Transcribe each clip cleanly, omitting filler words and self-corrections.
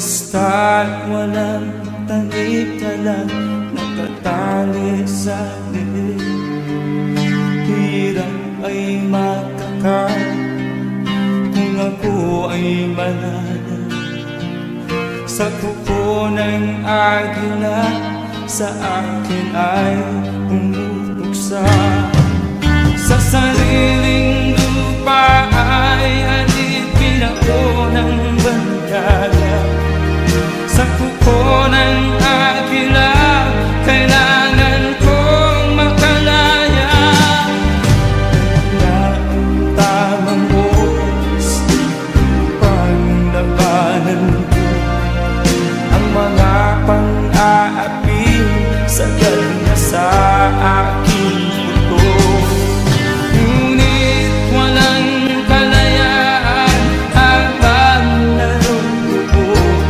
Basta't walang tanik ka lang nakatali sa liit. Hirap ay matakan kung ako ay manana. Sa kuko ng agila sa akin ay umubuksa. Sa sariling lupa ay alipin ako ng bandala. Sa kuko ng agila kailangan kong makalaya. Kaya ang tamang oras upang labanan ko ang mga pang-aapi sagad na sa aking puto. Ngunit walang kalayaan habang naroroon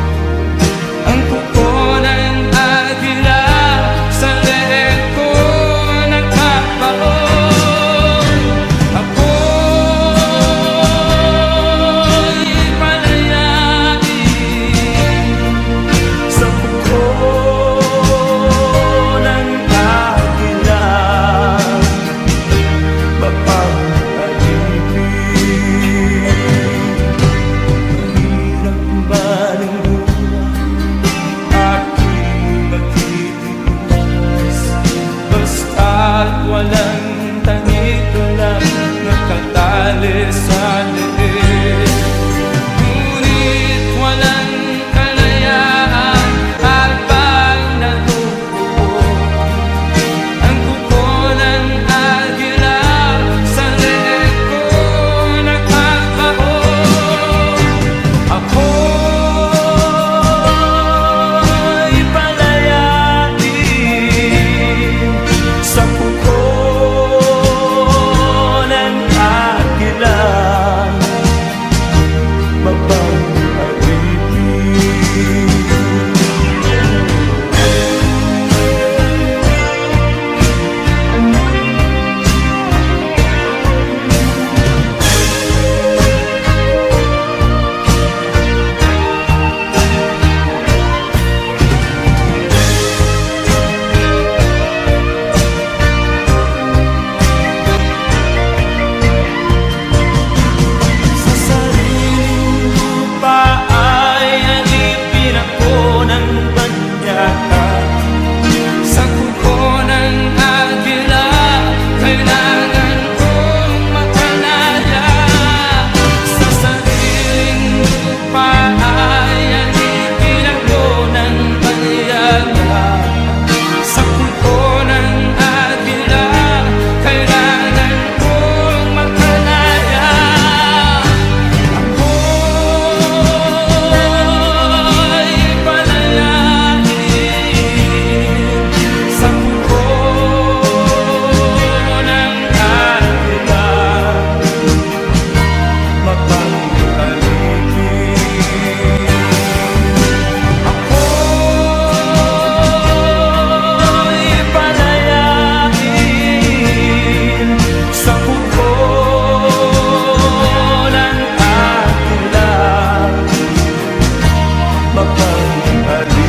ang kuko ng agila sa leeg ko nagpapaon. Ako'y palayain sa kuko ng agila, mapapalipin. Mahirap ba ng buhay aking magtitiis? Basta't walang tanik lang nakatali sa liit. Ngunit walang kalayaan habang natutuon ang kuko ng agila sa leeg ko nagpapaon. Ako'y palayain sa kuko ng agila, mapapalipin. Sa sariling lupa ay alipin ako ng banyaga. Sa kuko ng agila kailangan kong makalaya. Sa sariling lupa ay alipin ako ng banyaga. Sa kuko ng agila kailangan kong makalaya. Ako'y palayain sa kuko ng agila, mapapalipin. Ako'y palayain sa kuko ng agila, mapapalipin.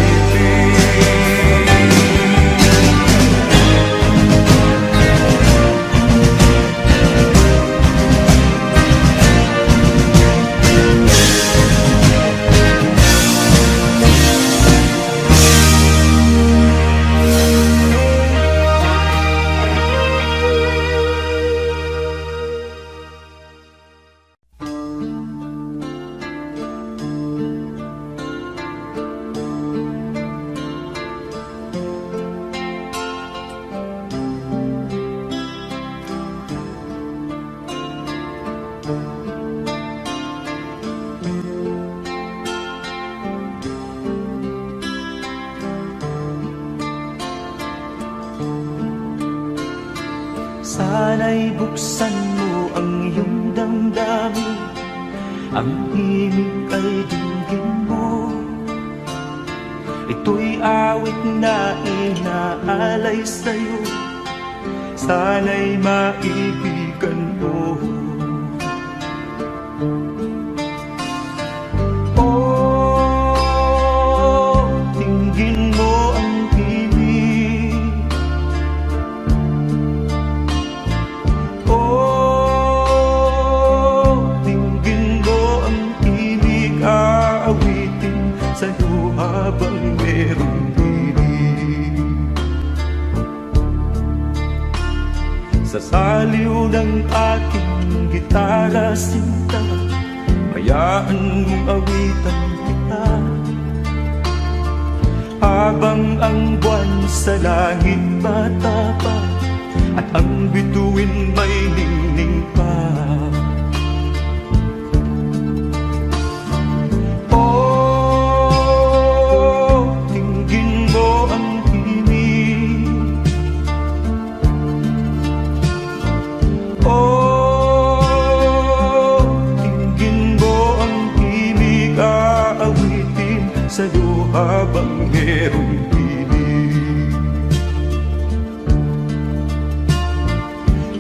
Sana'y buksan mo ang iyong damdamin, ang himig ay dinggin mo. Ito'y awit na inaalay sa'yo, sana'y maibigan mo. Oh, saliw ng aking gitara sinta, hayaan mong awitan kita. Habang ang buwan sa langit patapa at ang bituin may ningning pa. Oh, tingin mo ang himig. Oh, tingin mo ang himig, aawitin sa'yo habang merong pinig.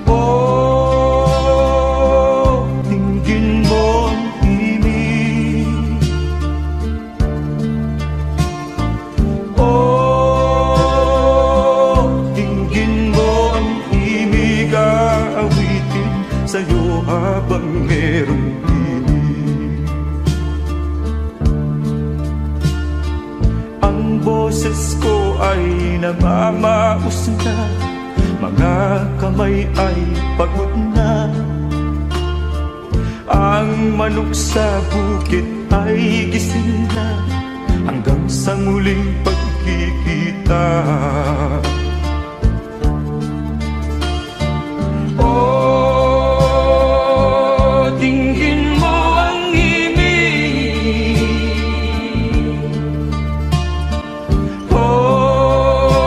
Oh, tingin mo ang himig. Oh, tingin mo ang himig, aawitin sa'yo habang merong pinig. Ang boses ko ay namamaos na, mga kamay ay pagod na. Ang manok sa bukid ay gising na, hanggang sa muling pagkikita. Oh, tingin mo ang himig. Oh,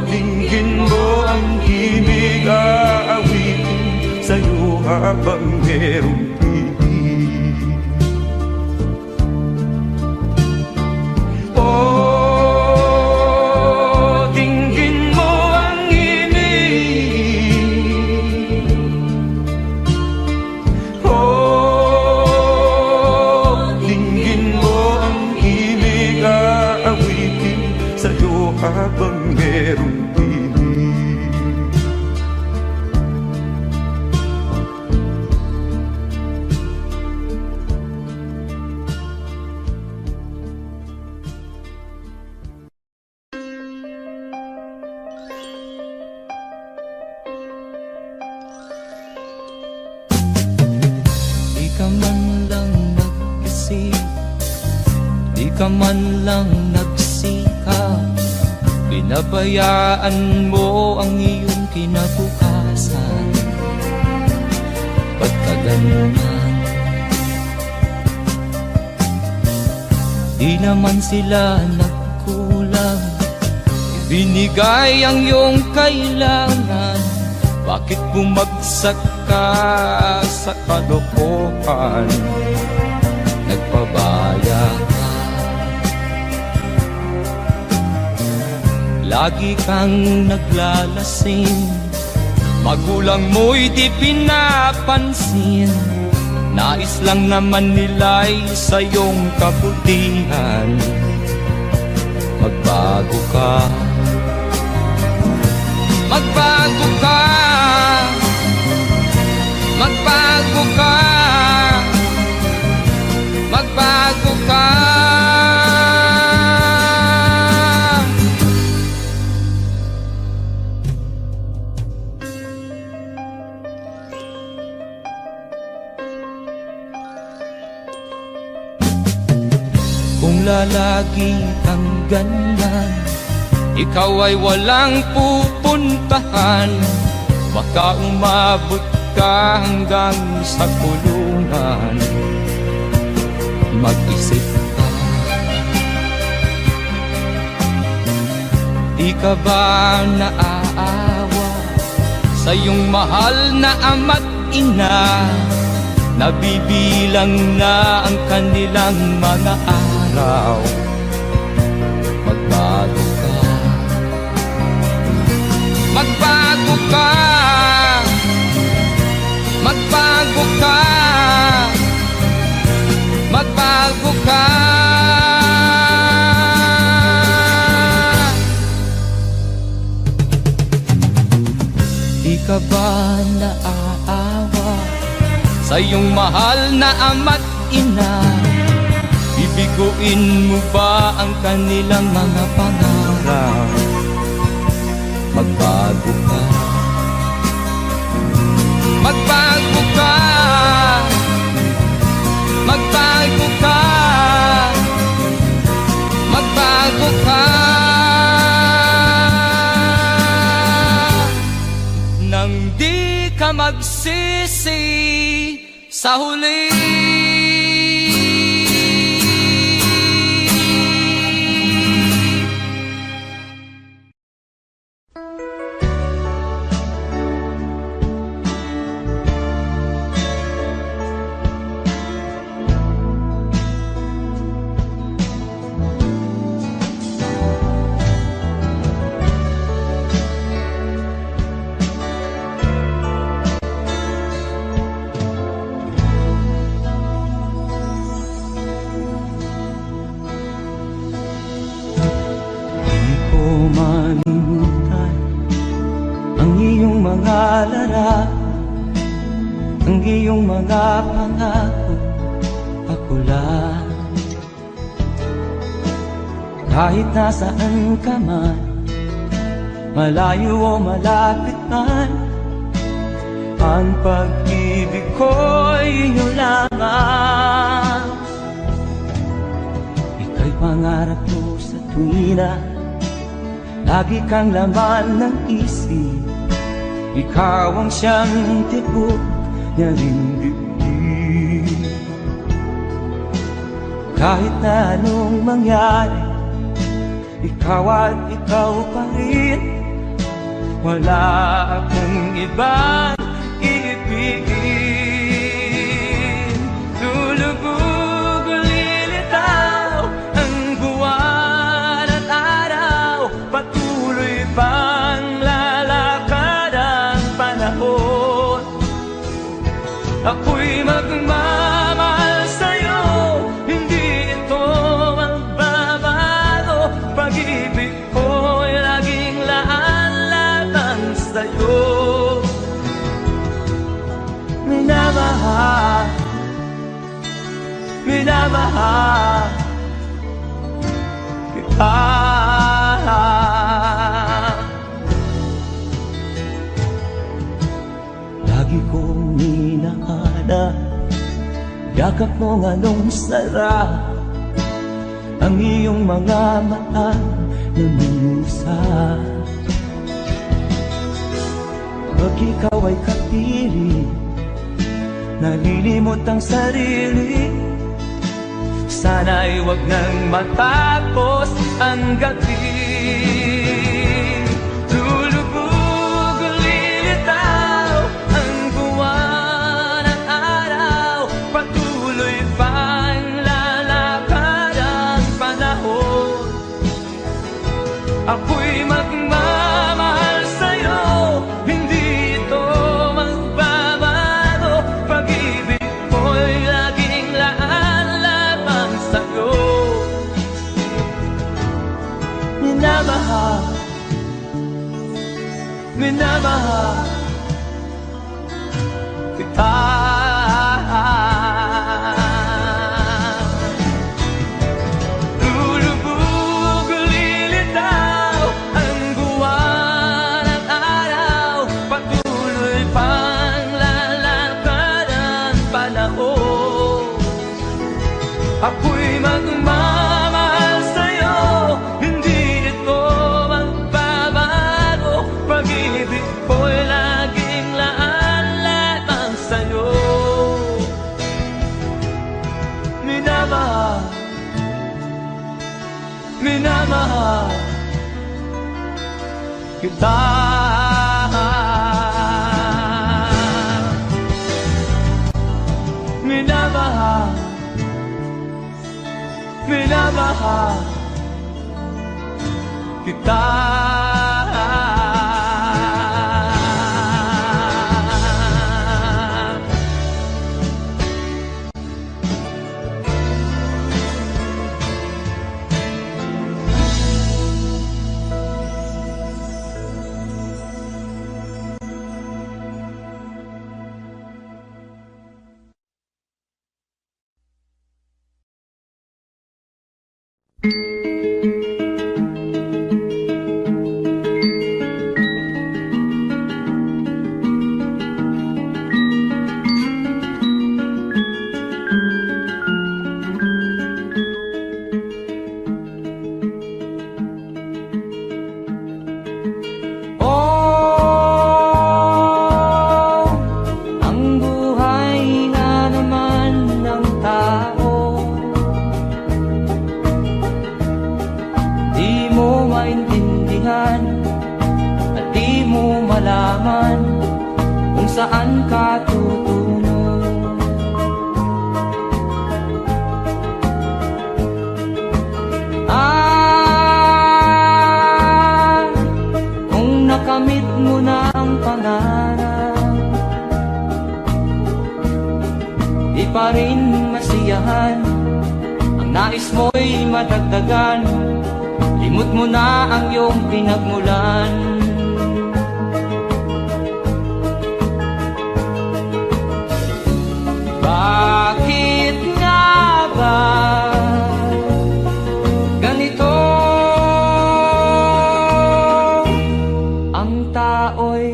tingin mo ang himig, aawitin sa'yo habang merong pinig. Oh, tingin mo ang himig. Oh, tingin mo ang himig, aawitin sa'yo habang merong pinig. Di ka man lang nag-isip, di ka man lang nagsikap, pinabayaan mo ang iyong kinabukasan. Ba't ka ganyan? Di naman sila nagkulang, ibinigay ang iyong kailangan. Bakit bumagsak ka sa kalokohan? Nagpabaya ka, lagi kang naglalasing, magulang mo'y di pinapansin. Nais lang naman nila'y sa iyong kabutihan. Magbago ka, magbago ka, magbago ka, magbago ka. Kung lalagi kang ganyan, ikaw ay walang pupuntahan. Baka umabot ka hanggang sa kulungan. Mag-isip ka, di ka ba naaawa sa iyong mahal na ama't ina? Nabibilang na ang kanilang mga araw. Magbago ka, magbago ka, magbago ka, magbago ka. Di ka ba naaawa sa iyong mahal na ama't ina? Bibiguin mo ba ang kanilang mga pangarap? Magbago ka, magbago ka, magbago ka, magbago ka. Nang di ka magsisi sa huli. Malimutan ang iyong mga larawan, ang iyong mga pangako, ako lang. Kahit nasaan ka man, malayo o malapit man, ang pag-ibig ko'y iyo lamang. Ika'y pangarap ko sa tuwina, lagi kang laman ng isip. Ikaw ang siyang tibok niya rin dibdib. Kahit na anong mangyari, ikaw at ikaw pa rin. Wala akong ibang iibigin. Lulubog o lilitaw ang buwan at araw, patuloy pang lalakad ang panahon. Ako'y magmamahal sa'yo, hindi ito magbabago. Pag-ibig ko'y laging laan-latang sa'yo. Minamahal, minamahal kita. Lagi kong minahana, yakap mong anong sarap, ang iyong mga mata na mangusap. Pag ikaw ay kapili, nalilimot ang sarili. Sana'y wag nang matapos ang gabi. Lulubog o lilitaw ang buwan at araw, patuloy pang lalakad ang panahon. Ako'y magmamahal sa'yo, hindi ito magbabago. Pag-ibig ko'y laging laan-lamang sa'yo. Minamahal, minamahal kita. Lulubog o lilitaw ang buwan at araw, patuloy pang lalakad ang panahon. Ako'y magmamahal sa'yo, hindi ito magbabago. Pag-ibig ko'y laging laan-lamang sa'yo. Minamahal, minamahal kita. Minamahal, minamahal kita. saan ka tutungo. Kung nakamit mo na ang pangarap, di pa rin masiyahan, ang nais mo'y madagdagan, limot mo na ang iyong pinagmulan. Bakit nga ba ganito? Ang tao'y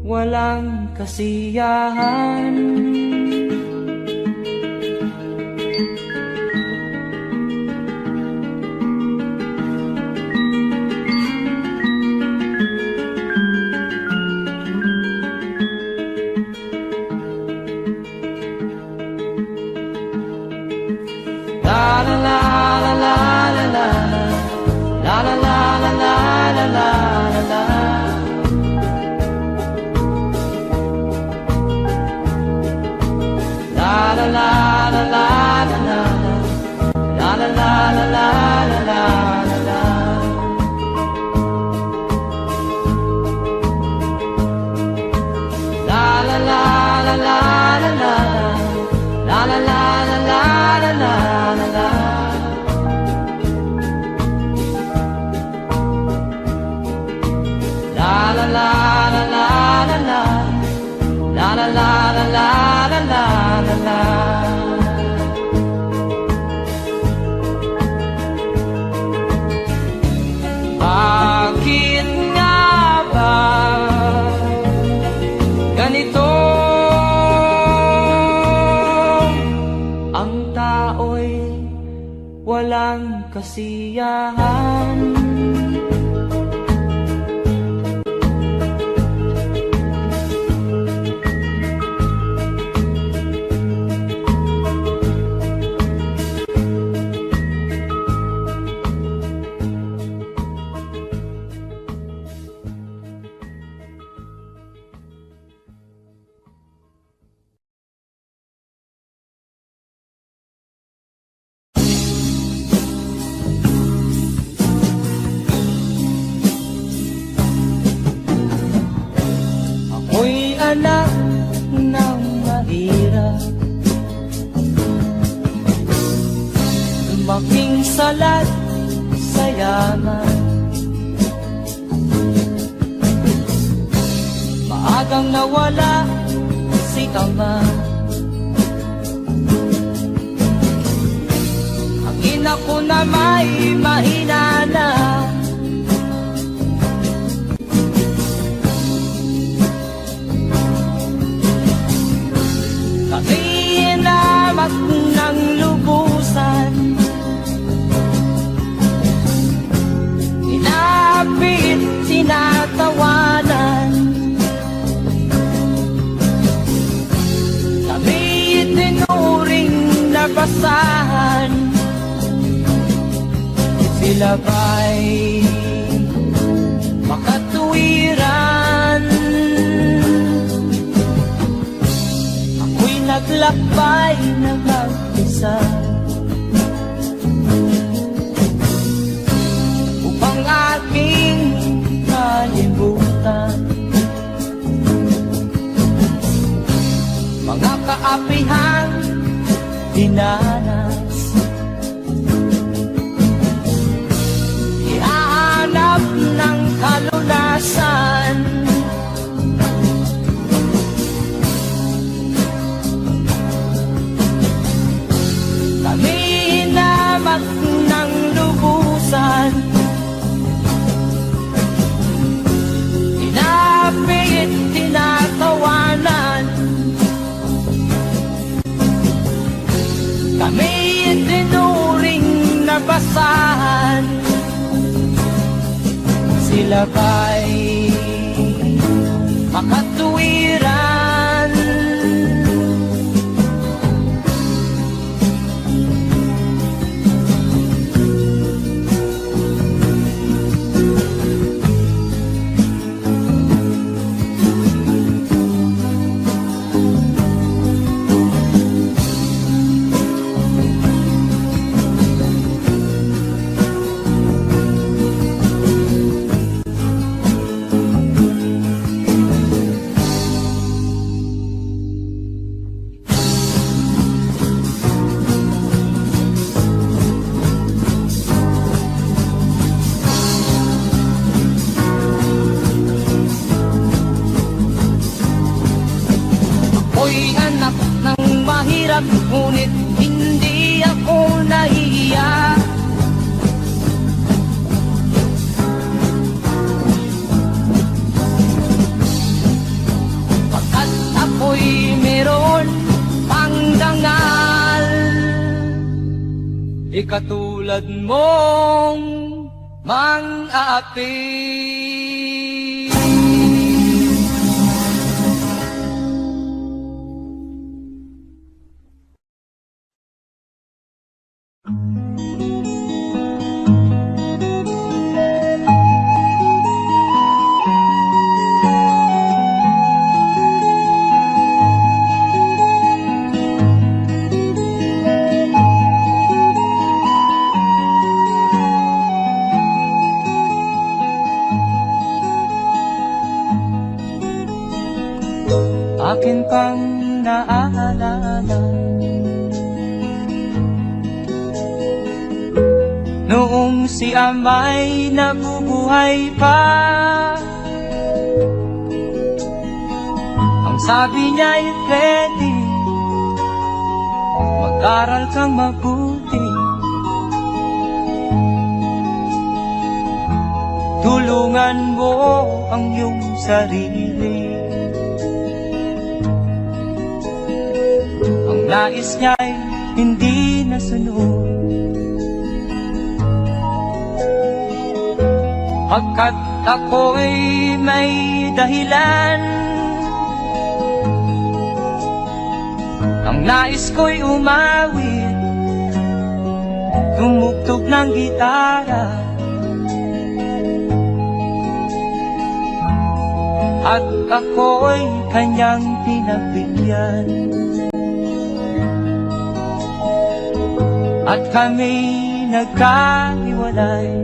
walang kasiyahan. La la la la la la la la la la la la la la la. La la la la la la la la la la la la la la. La la la la la la la la la la la la la la. La la la la la la la la la la la la la la. Bakit nga ba ganito? Ang tao'y walang kasiyahan. Ako'y anak ng mahirap, lumaking salat sa yaman. Maagang nawala si ama, ang ina ko na may mahina na. Kami inamat ng lubusan, inapit, tinatawanan. Kami itinuring na basahan, sila ba'y makatuwiran? Naglakbay na mag-isa upang aking kalimutan mga kaapihang dinanas. Ihahanap ng kalunasan, kami inamat ng lubusan, inapit, tinatawanan. Kami itinuring na basahan, sila ba'y makatuwiran? ikatulad mong mang-aapi. Akin pang naaalala noong si ama'y nabubuhay pa. Ang sabi niya'y Freddy, mag-aral kang mabuti, tulungan mo ang iyong sarili. Ang nais niya'y hindi nasunod, pagkat ako'y may dahilan. Ang nais ko'y umawit, tumugtog ng gitara, at ako'y kanyang pinabigyan. At kami nagkahiwalay,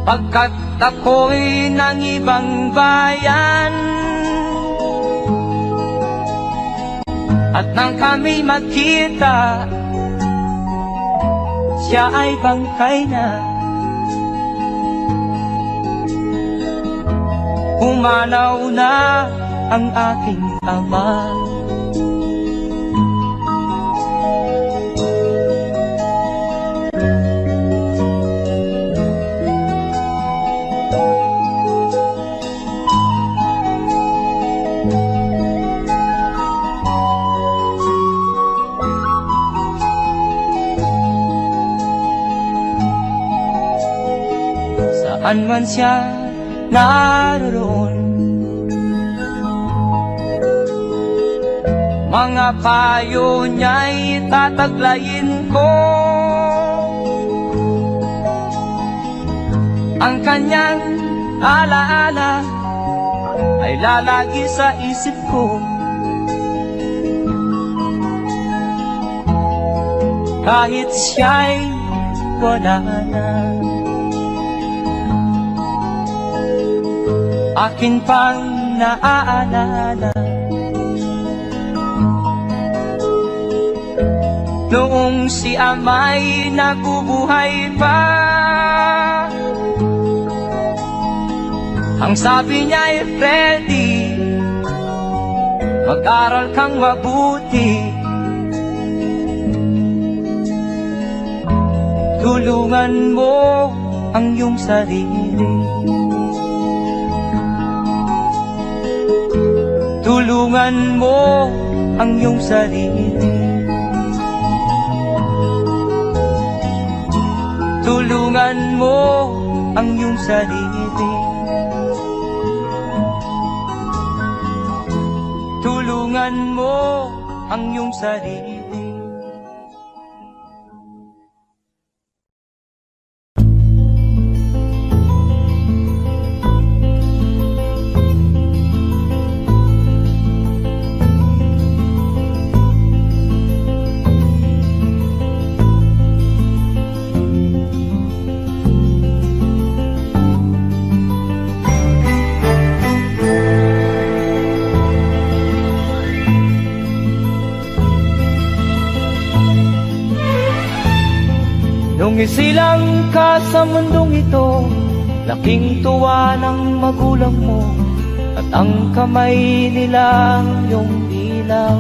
pagkat ako'y ng ibang bayan. At nang kami magkita, siya ay bangkay na. Pumanaw na ang aking ama. Saan man siya naroon, mga payo niya'y tataglayin ko. Ang kanyang alaala ay lalagi sa isip ko, kahit siya'y wala na. Akin pang naaalala noong si ama'y nabubuhay pa. Ang sabi niya'y Freddy, mag-aral kang mabuti, tulungan mo ang iyong sarili. Tulungan mo ang iyong sarili. Tulungan mo ang iyong sarili. Tulungan mo ang iyong sarili. Nung isilang ka sa mundong ito, laking tuwa ng magulang mo, at ang kamay nila iyong ilaw.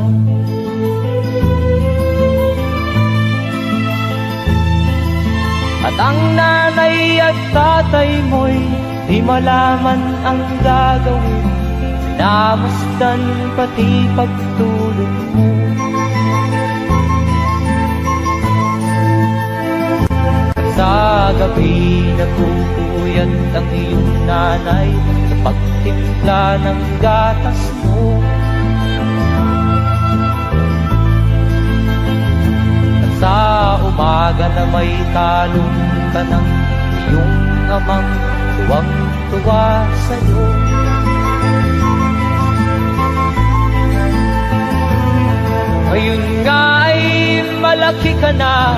At ang nanay at tatay mo'y di malaman ang gagawin, namasdan pati pagtulog mo. gabi nagpupuyat ang iyong nanay sa pagtimpla ng gatas mo. At sa umaga na may talong ka ng iyong amang tuwang-tuwa sa'yo. Ngayon nga ay malaki ka na,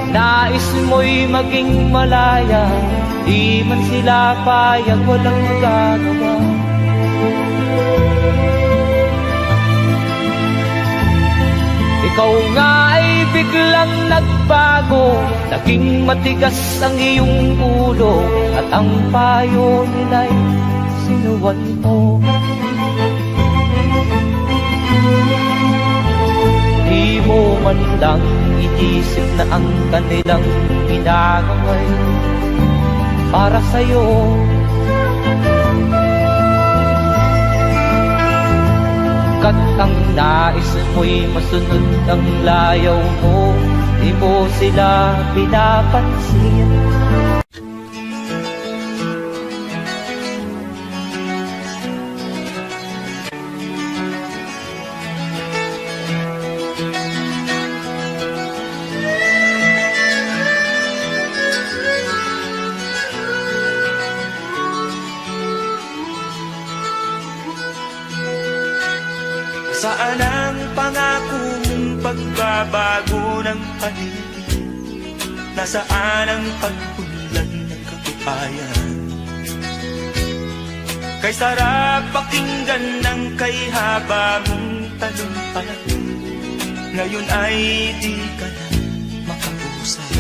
nais mo'y maging malaya, di man sila payag, walang magagawa. Ikaw nga ay biglang nagbago, naging matigas ang iyong ulo, at ang payo nila'y sinuwan mo. Di mo man lang inisip na ang kanilang ginagawa'y para sa'yo. Kat ang nais mo'y masunod ang layaw mo, di mo sila pinapansin. Saan ang pangako mong pagbabago ng paligid? Nasaan ang pagpunlan ng katibayan? Kay sarap pakinggan ng kay haba mong talumpay, ngayon ay di ka na makausap.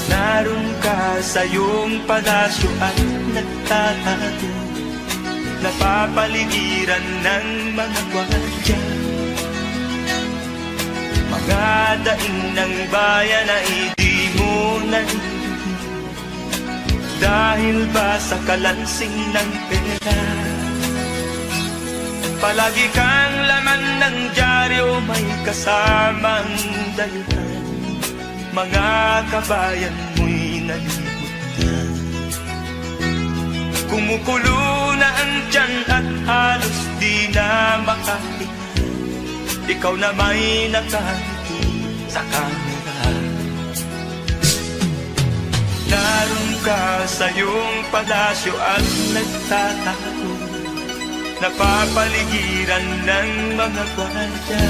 Naroon ka sa iyong palasyo at nagtatago, napapaligiran ng mga gwardiya. Mga daing ng bayan ay di mo narinig, dahil ba sa kalansing ng pera? Palagi kang laman ng dyaryo, may kasamang dahilan, mga kabayan mo'y nalibot na. Kumukulo na ang tiyan at halos di na makahinga, ikaw na may nakangiti sa kamera. Naroon ka sa iyong palasyo at nagtatago, napapaligiran ng mga gwardiya.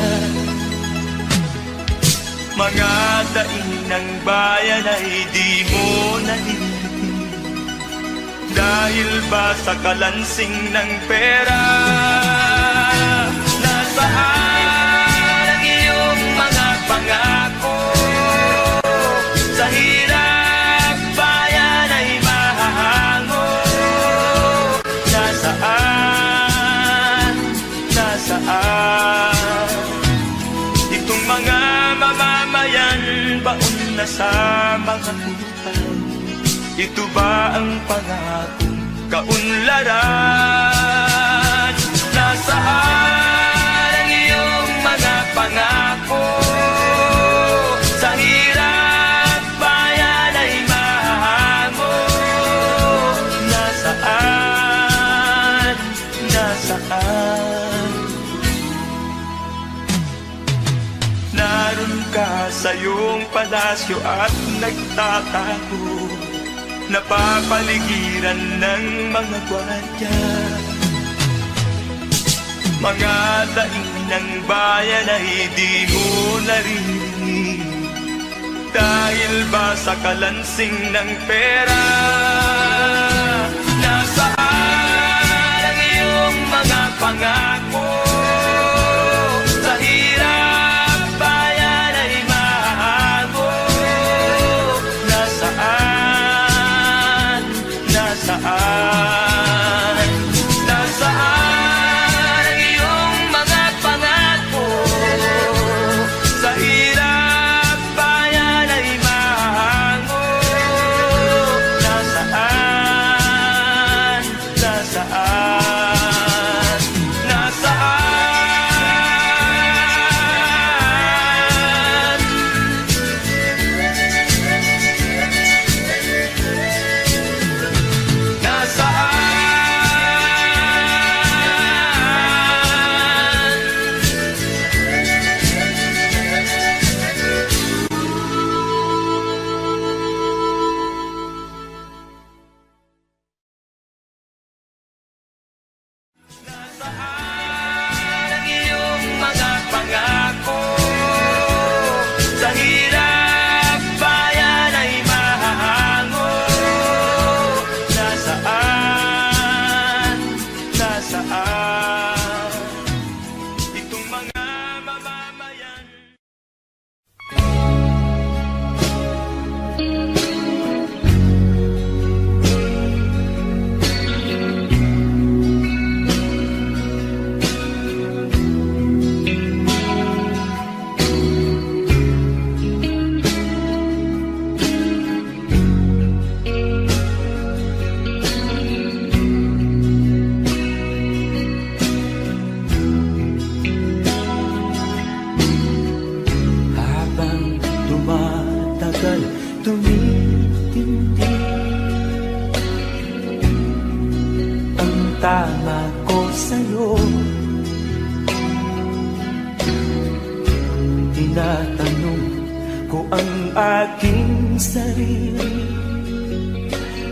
Mga daing ng bayan ay di mo narinig, dahil ba sa kalansing ng pera? Nasaan ang iyong mga pangako? Sa hirap bayan ay mahahango. Nasaan? Nasaan? Itong mga mamamayan, baon na sa mga utang. Ito ba ang pangakong kaunlaran? Nasaan ang iyong mga pangako? Sa hirap bayan ay mahango. Nasaan? Nasaan? Naroon ka sa iyong palasyo at nagtatago, napapaligiran ng mga gwardiya. Mga daing ng bayan ay di mo narinig, dahil ba sa kalansing ng pera? Nasaan ang iyong mga pangako? Sa hirap bayan ay mahago. Nasaan? Nasaan? Nasaan ang iyong mga pangako? Sa hirap bayan ay mahango. Nasaan? Nasaan? Nasaan Tinatanong ko ang aking sarili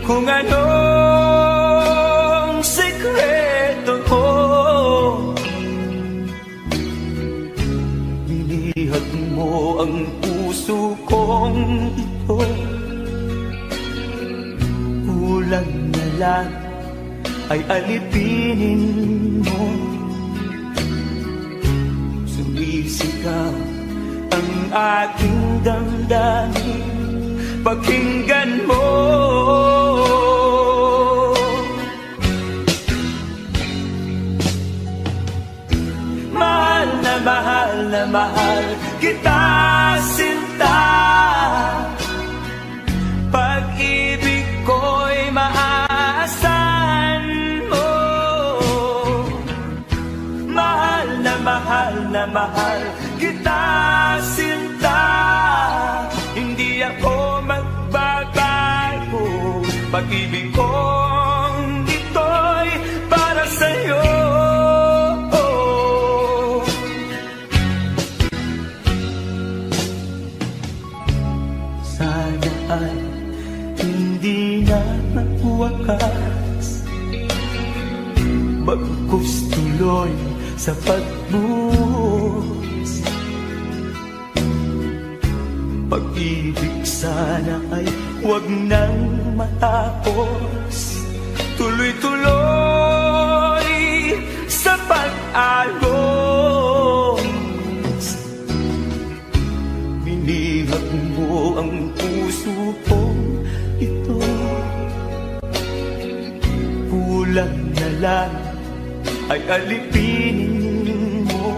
kung anong sekreto ko. Nilihag mo ang puso kong ito, kulang na lang ay alipinin mo. Sumisigaw ang aking damdamin, pakinggan mo. Mahal na mahal na mahal kita, sinta. Pag-ibig ko'y maaasahan mo. Mahal na mahal na mahal kita, sinta. Hindi ako magbabago. Pag-ibig kong ito'y para sa'yo. Sana ay hindi na magwakas, bagkus tuloy sa pagbuhos. Pag-ibig sana ay huwag nang matapos, tuloy-tuloy sa pag-agos. Binihag mo ang puso kong ito, kulang na lang ay alipinin mo.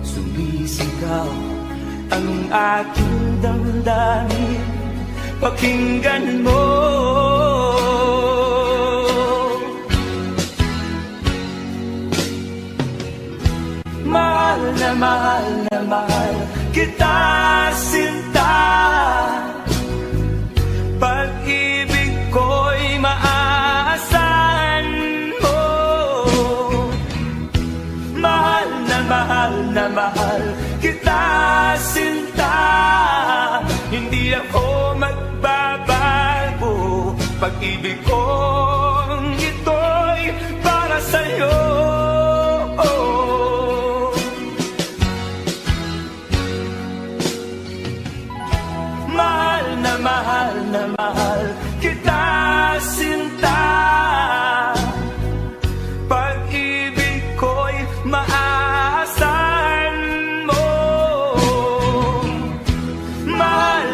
Sumisigaw ang aking damdamin, pakinggan mo. Mahal na mahal na mahal kita, sinta. Pag-ibig ko'y maaasahan mo. Mahal na mahal kita, sinta. Hindi ako magbabago. Pag-ibig kong ito'y para sa'yo. Mahal na mahal kita, sinta. Pag-ibig ko'y maaasahan mo. Mahal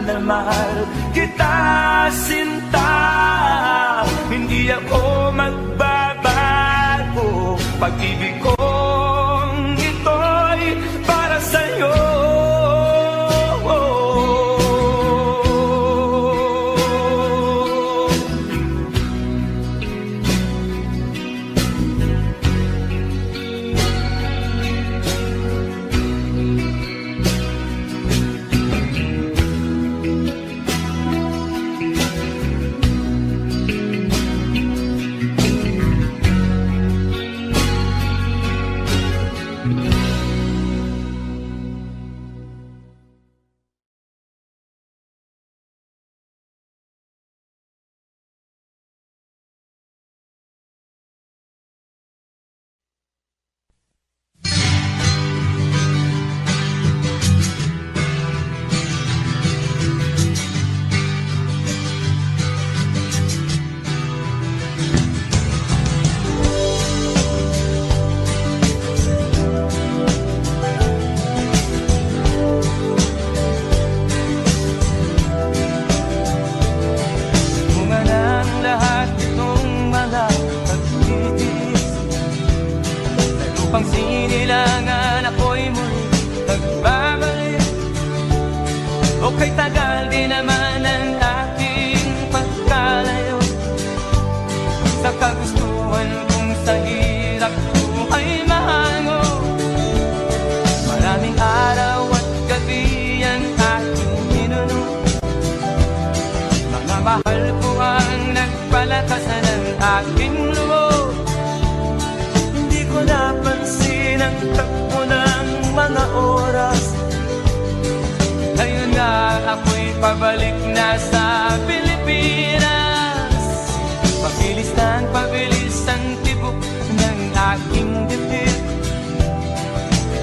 na mahal kita, sinta. Hindi ako magbabago. Pag-ibig kong ito'y para sa'yo. Pang sinilangan ako'y muli nagbabalik. Okay, tagal din naman ang aking pagkalayo sa kagustuhan kong sa hirap buhay mahango. Maraming araw at gabi ang aking minuno. Mga mahal ko ang nagpalakasan ng aking loob. Napansin ang takbo na pabalik na sa Pilipinas. Pabilis ang tibok ng aking dibdib,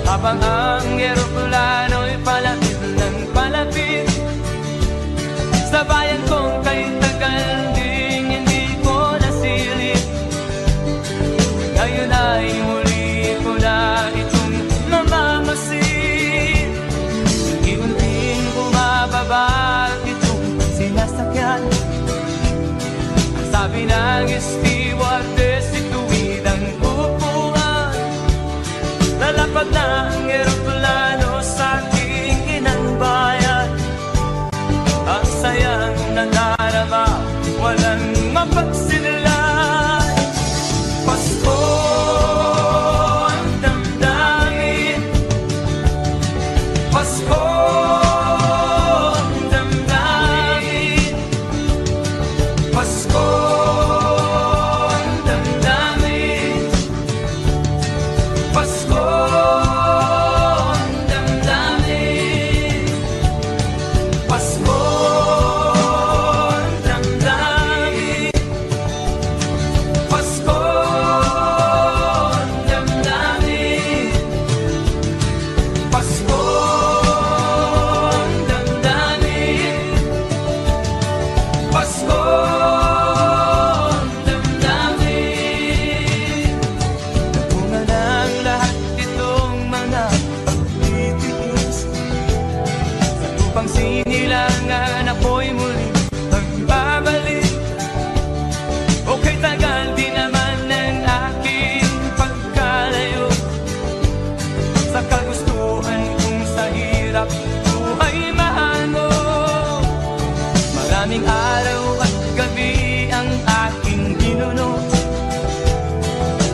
habang ang eroplano'y palapit ng palapit sa bayan kong kay tagal ding hindi ko nasilip. Ngayon ay muli ko na itong mamamasid. Unti-unting bumababa itong sinasakyan. Ang sabi ng stewardess, ituwid ang upuan. Lalapag na ang eroplano sa aking inang bayan. Ang sayang nadarama, walang mapagsinilay. Pasko ang damdamin, Pasko ang damdamin, Pasko ang damdamin, Pasko ang damdamin, Pasko ang damdamin, Pasko ang damdamin, Pasko ang damdamin, Pasko ang damdamin. Bunga ng lahat itong mga pagtitiis, sa lupang sinilangan ako'y muli magbabalik. Okay, tagal di naman ng aking pagkalayo sa kagustuhan kong sa hirap buhay mahango. Maraming araw at gabi ang aking ginuno,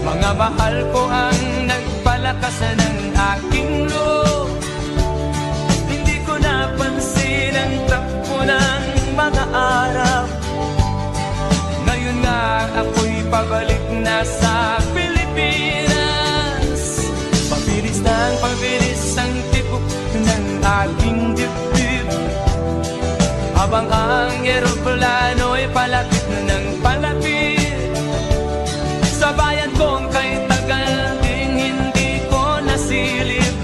mga mahal ko ang nagpalakas ng aking loob. Hindi ko napansin ang takbo ng mga araw. Ngayon nga ako'y pabalik na sa Pilipinas. Pabilis ang tibok ng aking dibdib, habang ang eroplano'y palapit ng palapit sa bayan kong kay tagal ding hindi ko nasilip.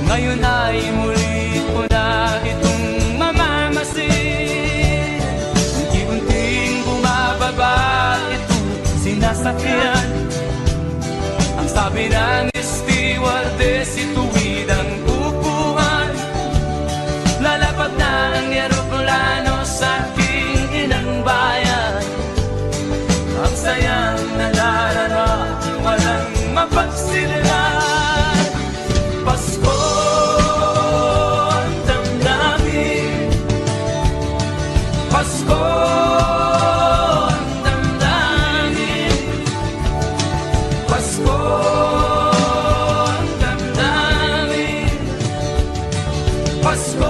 Ngayon ay muli ko na itong mamamasid. Unti-unting bumababa itong sinasakyan. Ang sabi ng stewardess, ituwid ang upuan. Lalapag na ang eroplano sa aking inang bayan. Ang sayang nadarama, walang mapagsinilay. Pasko ang damdamin, Pasko ang damdamin, Pasko ang damdamin, Pasko ang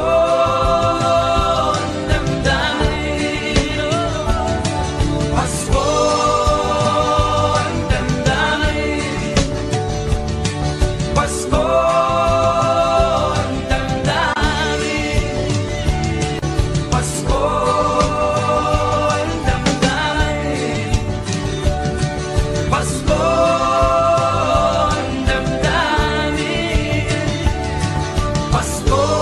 damdamin, Pasko ang damdamin, Pasko ang damdamin, Pasko ang damdamin, Pasko ang damdamin, Pasko ang damdamin, Pasko ang damdamin, Pasko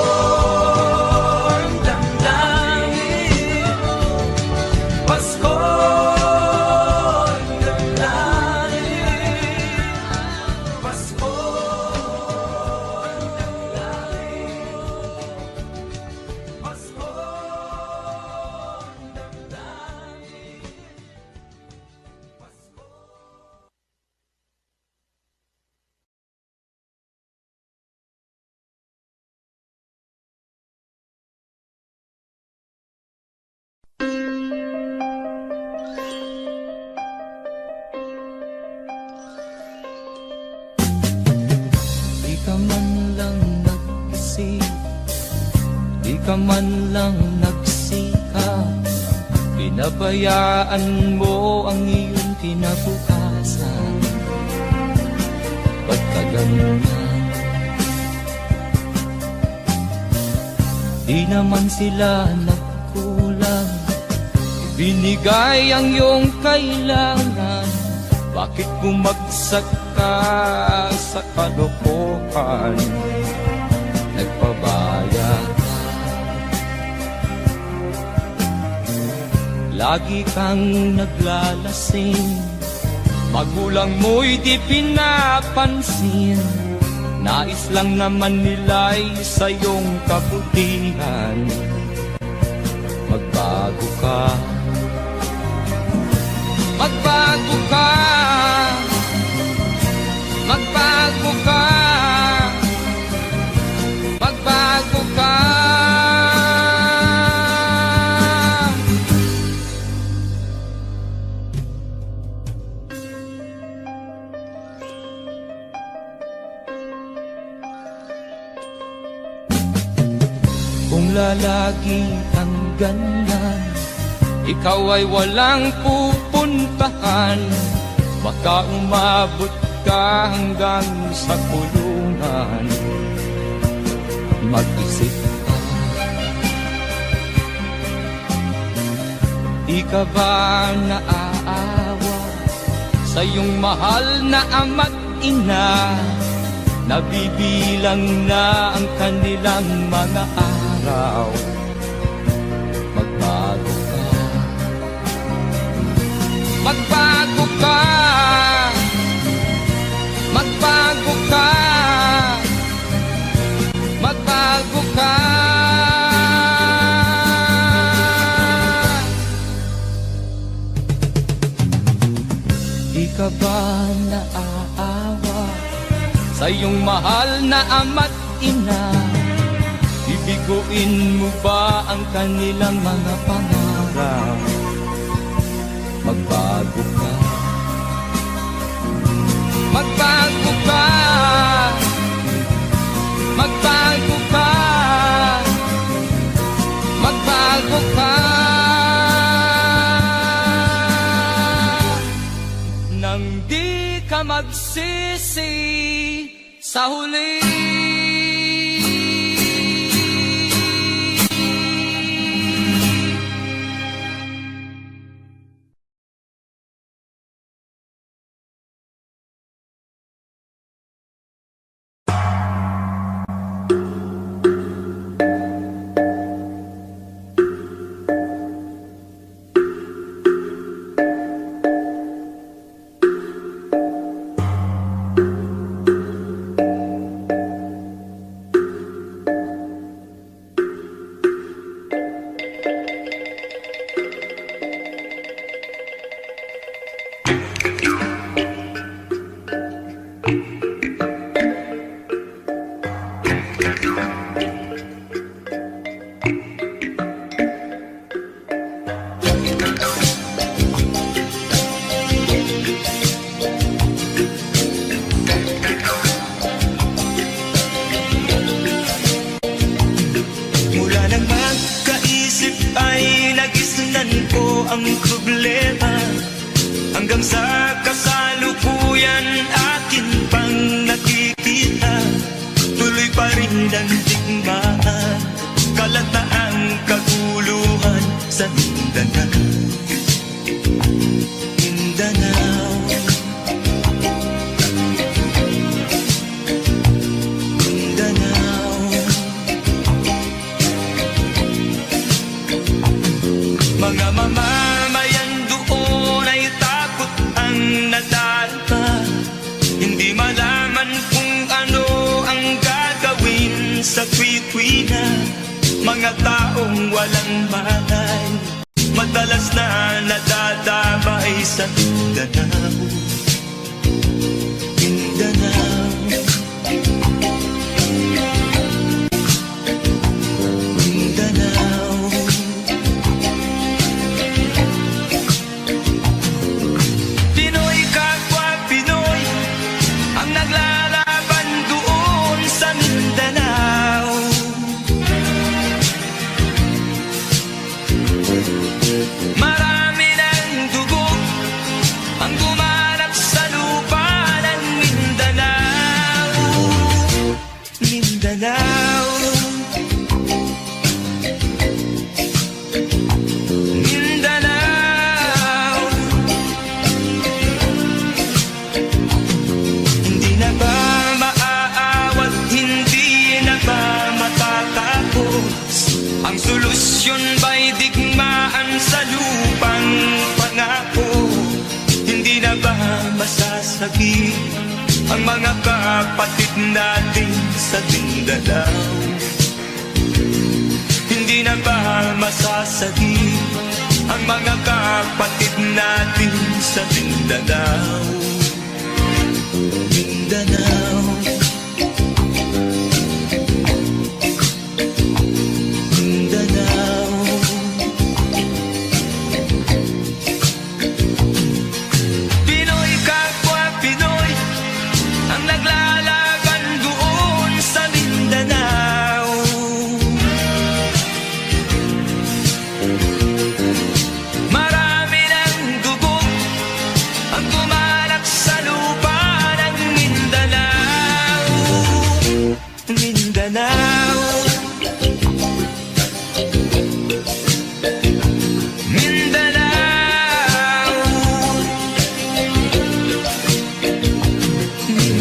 ang damdamin, Pasko ang damdamin, Pasko. Di ka man lang nag-isip, di ka man lang nagsikap, pinabayaan mo ang iyong kinabukasan. Ba't ka ganyan? di naman sila nagkulang. Binigay ang iyong kailangan, bakit bumagsak ka sa kalokohan? Nagpabaya ka, lagi kang naglalasing, magulang mo'y di pinapansin. Nais lang naman nila'y sa iyong kabutihan. Magbago ka, magbago ka, magbago ka, magbago ka. Kung lalagi ang ganyan, ikaw ay walang pupuntahan. Baka umabot ka hanggang sa kulungan. Mag-isip ka, di ka ba naaawa sa iyong mahal na ama't ina? Nabibilang na ang kanilang mga araw. Magbago ka, magbago ka, magbago ka, magbago ka. Di ka ba naaawa sa iyong mahal na ama't ina? Bibiguin mo ba ang kanilang mga pangarap? Magbago ka, magbago ka, magbago ka, magbago ka. Nang di ka magsisi sa huli. Ang problema hanggang sa kasalukuyan akin pang nakikita, tuloy pa rin ang digmaan, kalataang kaguluhan sa Mindanao. Mindanao, Mindanao. Mga mamamayan doon ay takot ang nadarama, hindi malaman kung ano ang gagawin sa kwit-kwina. Mga taong walang malay, madalas na nadadamay sa Mindanao. Mindanao, Mindanao. Pinoy kapwa Pinoy ang naglalaban doon sa Mindanao. Marami ng dugo ang dumaraan nasasagi ang mga kapatid natin sa Mindanao. Hindi na ba masasagi ang mga kapatid natin sa Mindanao? Mindanao, Mindanao. Pinoy kapwa Pinoy ang naglalaban doon sa Mindanao. Marami ng dugo ang gumanak sa lupa ng Mindanao. Mindanao, Mindanao,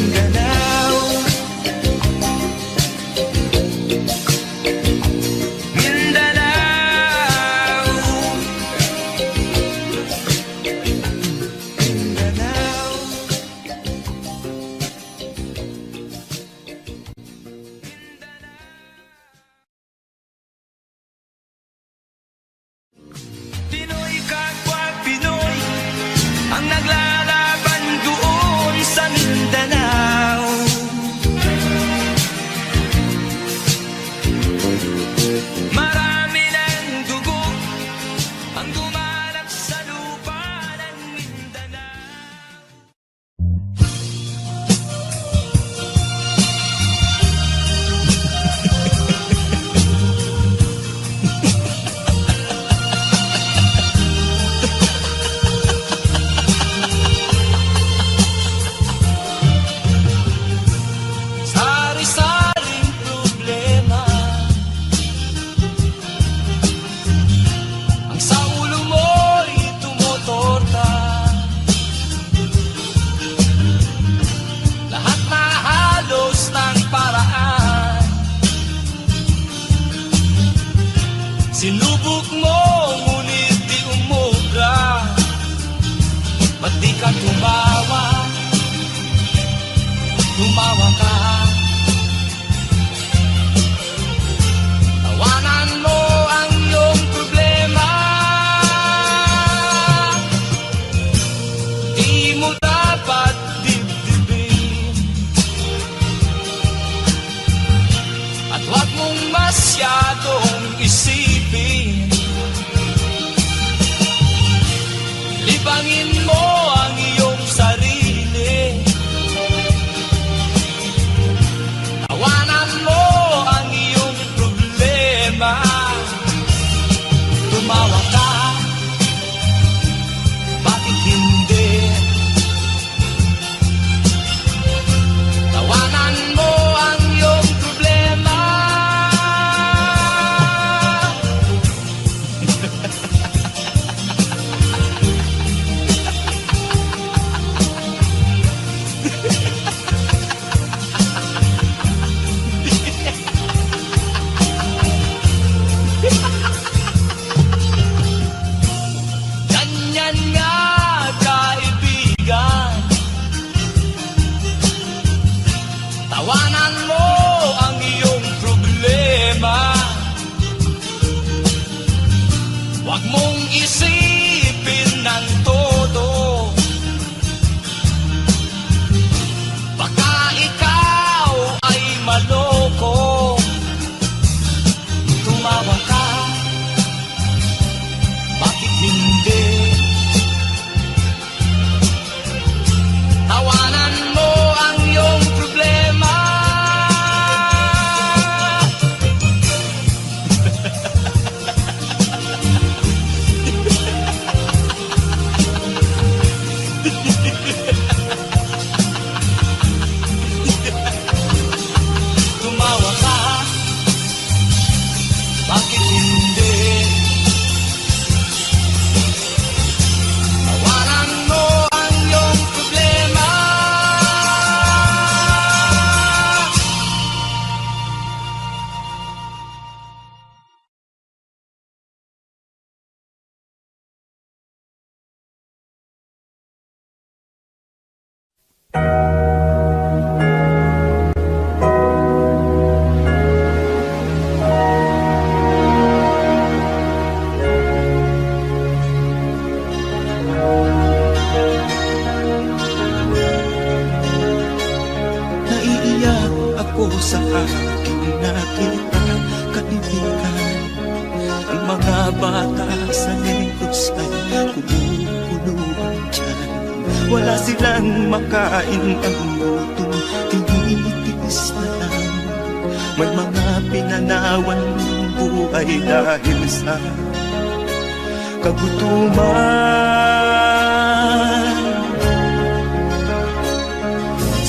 Mindanao, Mindanao, Mindanao. Pinoy kapwa Pinoy ang naglalaban doon sa Mindanao. Marami ng dugo ang gumanak sa lupa ng Mindanao. Sari-saring problema ang sa ulo mo'y tumutorta. Lahat na halos ng paraan sinubok mo, ngunit di umubra. Ba't di ka tumawa? Tumawa ka. Tawanan mo ang iyong problema. Di mo dapat dibdibin at huwag mong masyadong isipin. Libangin mo ang iyong sarili ko sa aking nakita, kaibigan. Ang mga bata sa Negros ay kumukuluan dyan. Wala silang makain, ang gutom tinitiis na lang. May mga pinanawan ng buhay dahil sa kagutuman.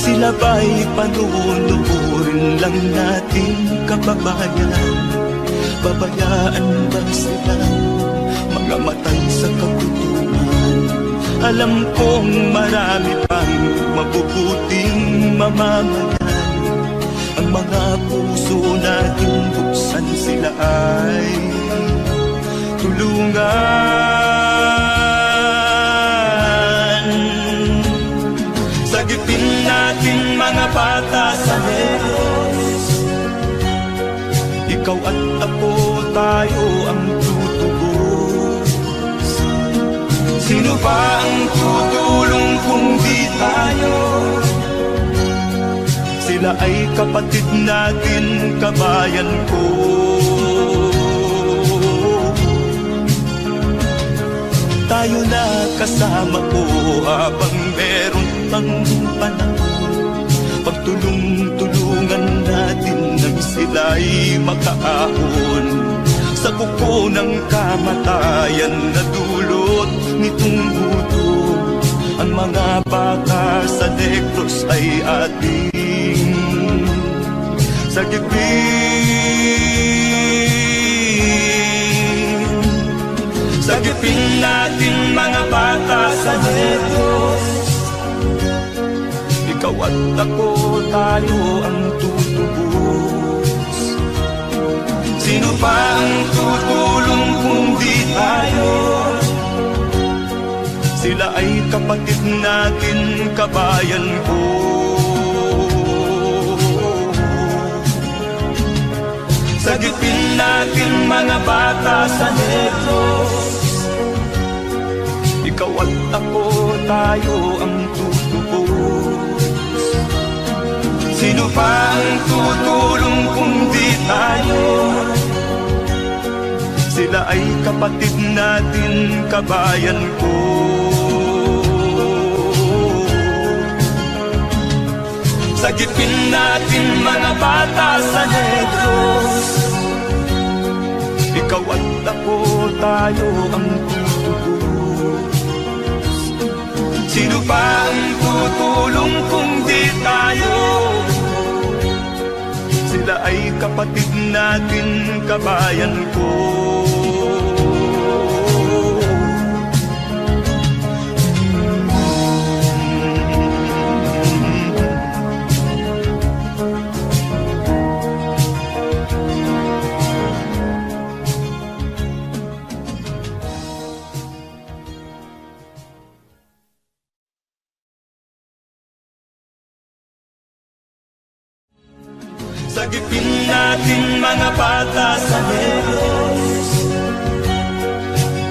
Sila ba'y panunurin lang nating kababayan? Babayaan ba silang mga matay sa kagutuman? Alam kong marami pang mabubuting mamamayan. Ang mga puso natin buksan, sila ay tulungan. Sagipin natin mga bata sa Negros. Ikaw at ako, tayo ang tutubos. Sino ba ang tutulong kung di tayo? Sila ay kapatid natin, kabayan ko. Tayo na kasama ko habang meron pang panahon. Pagtulong-tulungan natin nang sila'y makaahon sa kuko ng kamatayan na dulot nitong gutom. Ang mga bata sa Negros ay ating sagipin. Sagipin natin mga bata sa Negros. Ikaw at ako, tayo ang tutubos. Sino pa ang tutulong kung di tayo? Sila ay kapatid natin, kabayan ko. Sagipin natin mga bata sa Negros. Ikaw at ako, tayo ang tutubos. Sino pa ang tutulong kung di tayo? Sila ay kapatid natin, kabayan ko. Sagipin natin mga bata sa Negros. Ikaw at ako, tayo ang tutubos. Sino pa ang tutulong kung di tayo? Sila ay kapatid natin, kabayan ko. Sagipin natin mga bata sa Negros.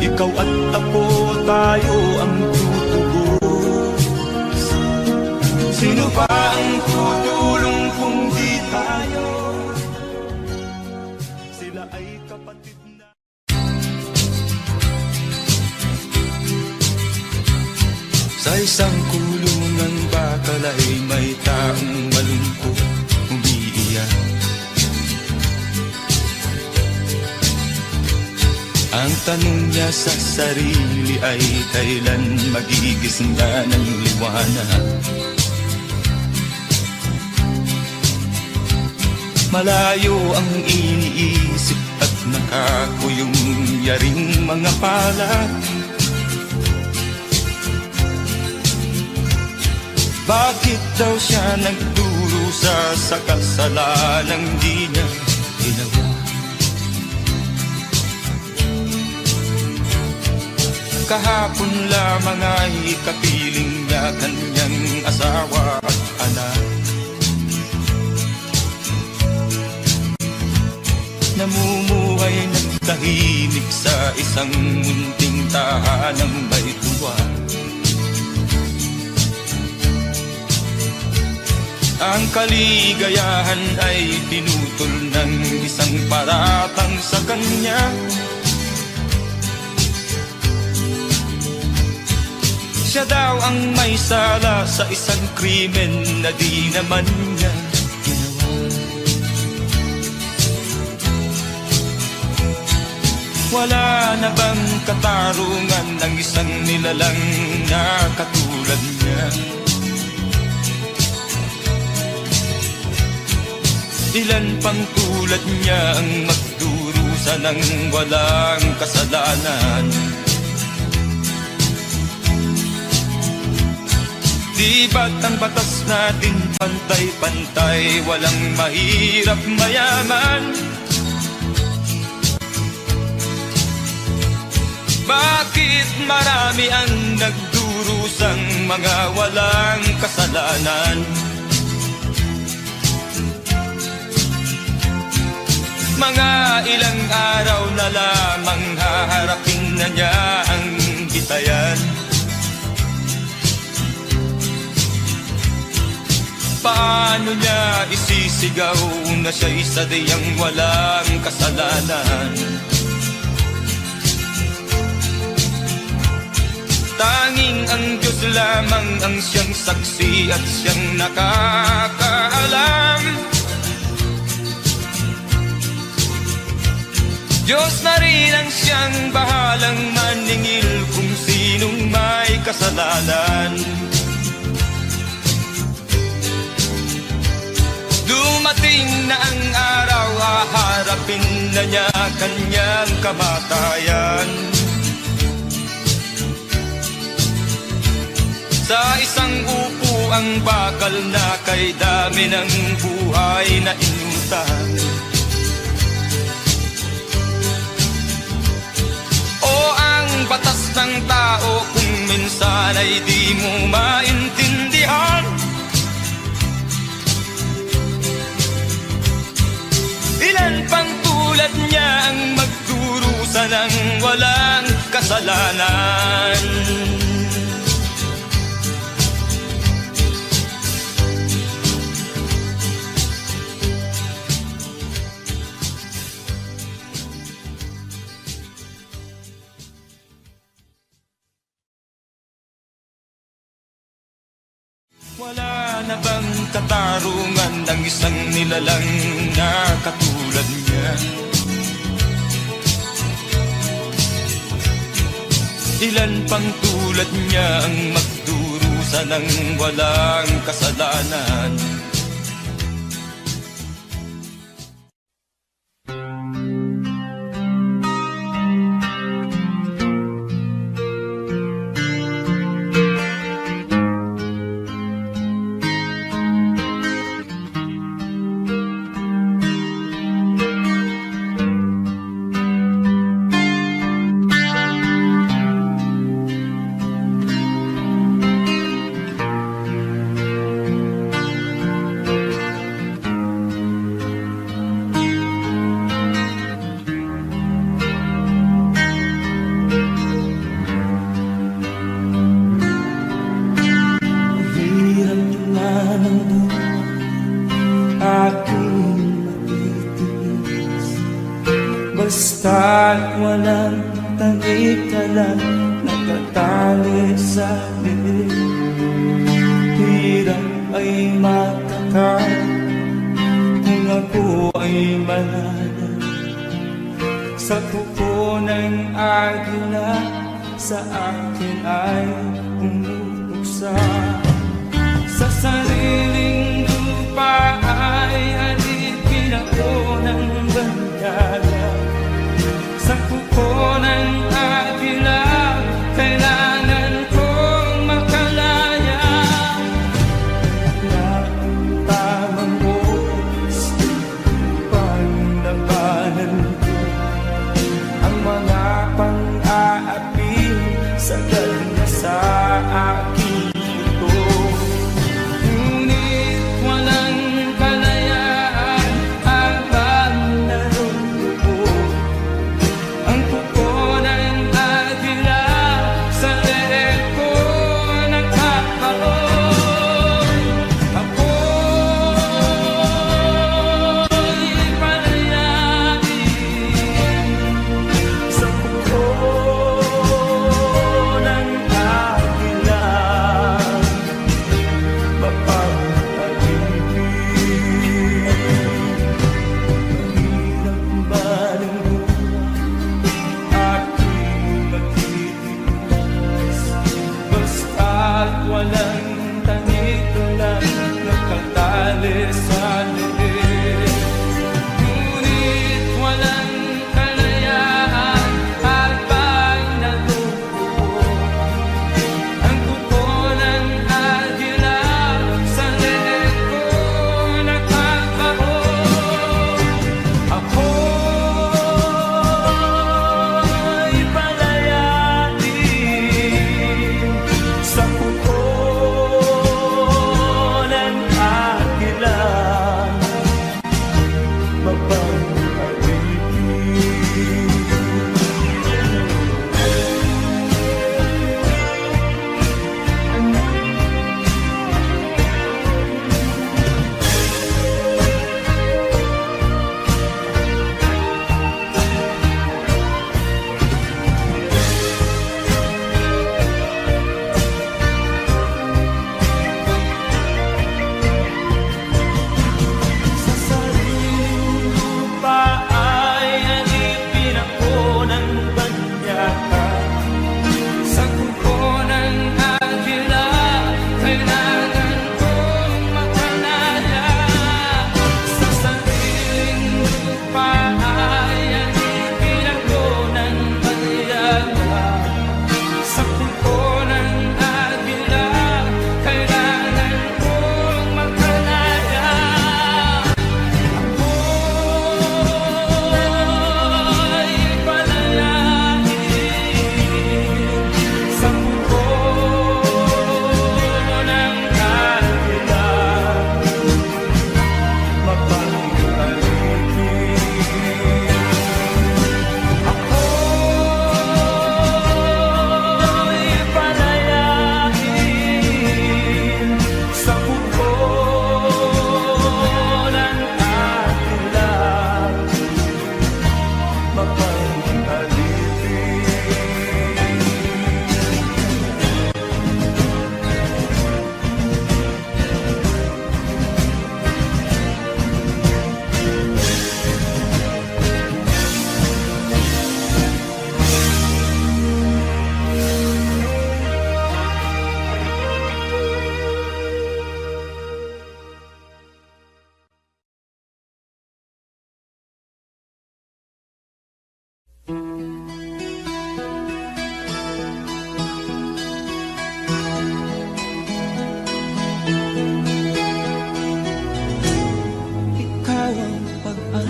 Ikaw at ako, tayo ang tutubos. Sino ba ang tutulong kung di tayo? Sila ay kapatid na. Sa isang kulungan bakal ay may taong malungkot, umiiyak. Ang tanong niya sa sarili ay kailan magigising na ng liwanag. Malayo ang iniisip at nakakuyong yaring mga palad. Bakit daw siya nagdurusa sa kasalanang di niya ginawa? Kahapon lamang ay kapiling niya kanyang asawa at anak. Namumuhay ng tahimik sa isang munting tahanang may tuwa. Ang kaligayahan ay pinutol ng isang paratang sa kanya. Siya daw ang may sala sa isang krimen na di naman niya ginawa. Wala na bang katarungan ng isang nilalang na katulad niya? Ilan pang tulad niya ang magdurusa ng walang kasalanan? Di ba't ang batas natin pantay-pantay, walang mahirap mayaman? Bakit marami ang nagdurusang mga walang kasalanan? Mga ilang araw na lamang haharapin na niya ang bitayan. Paano niya isisigaw na siya isa diyang walang kasalanan? Tanging ang Diyos lamang ang siyang saksi at siyang nakakaalam. Diyos na rin ang siyang bahalang maningil kung sinong may kasalanan. Dumating na ang araw, haharapin na niya kanyang kamatayan. Sa isang upo ang bakal na kay dami ng buhay na inutang. O ang batas ng tao kung minsan ay di mo maintindihan. Ilan pang tulad niya ang magdurusa ng walang kasalanan? Wala na bang katarungan ng isang nilalang na katulad niya? Ilan pang tulad niya ang magdurusa ng walang kasalanan? Basta't walang tangik ka lang nakatali sa bibig. Hirap ay matakan kung ako ay manalo. Sa kuko ng agila sa akin ay umuksa. Sa sariling lupa ay alipin ako ng bandaga. Sa kuko ng agila, kailangan kong makalaya. Na ang tamang oras, panglabanan ko ang mga pang-aapi sa galing na sa akin ito. Ngunit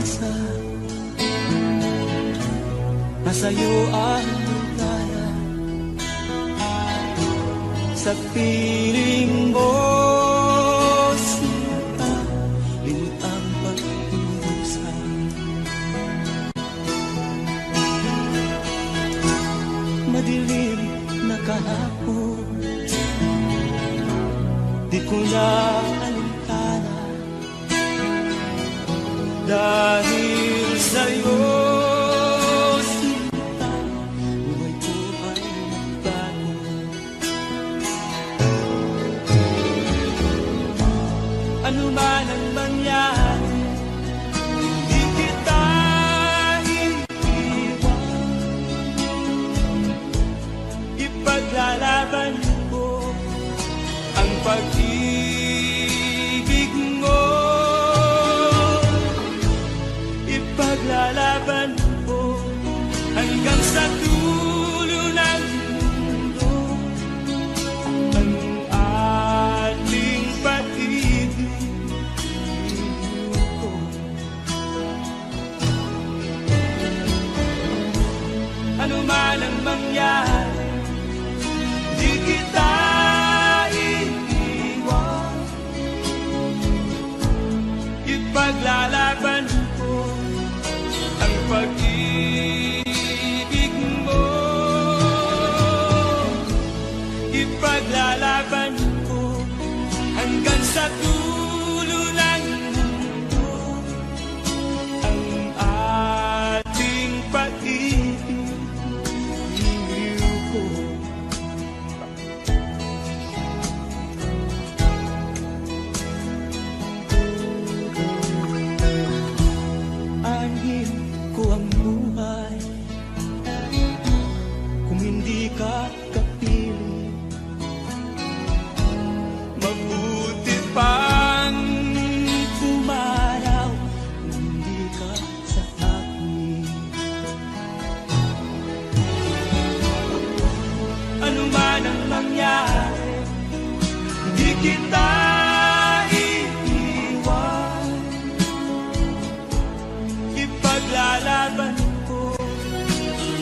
pag-asa na sa'yo ang ligaya. Sa piling mo sinta lintang pag-iusa. Madilim na kahapon, di ko na alintana, dahil sa'yo sinta, buhay ko ay nagbago. Ano man ang mangyari, di kita iiwan. Ipaglalaban ko ang pag-ibig mo. Ipaglalaban ko hanggang sa dulo ng mundo ang ating pag-ibig ko. Ano man ang mangyari, di kita iiwan. Ipaglalaban ko ang pag-ibig mo. Ipaglalaban ko hanggang sa dulo ng mundo ang ating pag-ibig ko. Anhin ko ang buhay kung hindi ka kapiling. Mabuti pang pumaraw kung hindi ka sa akin. Ano man ang mangyari, di kita iiwan. Ipaglalaban ko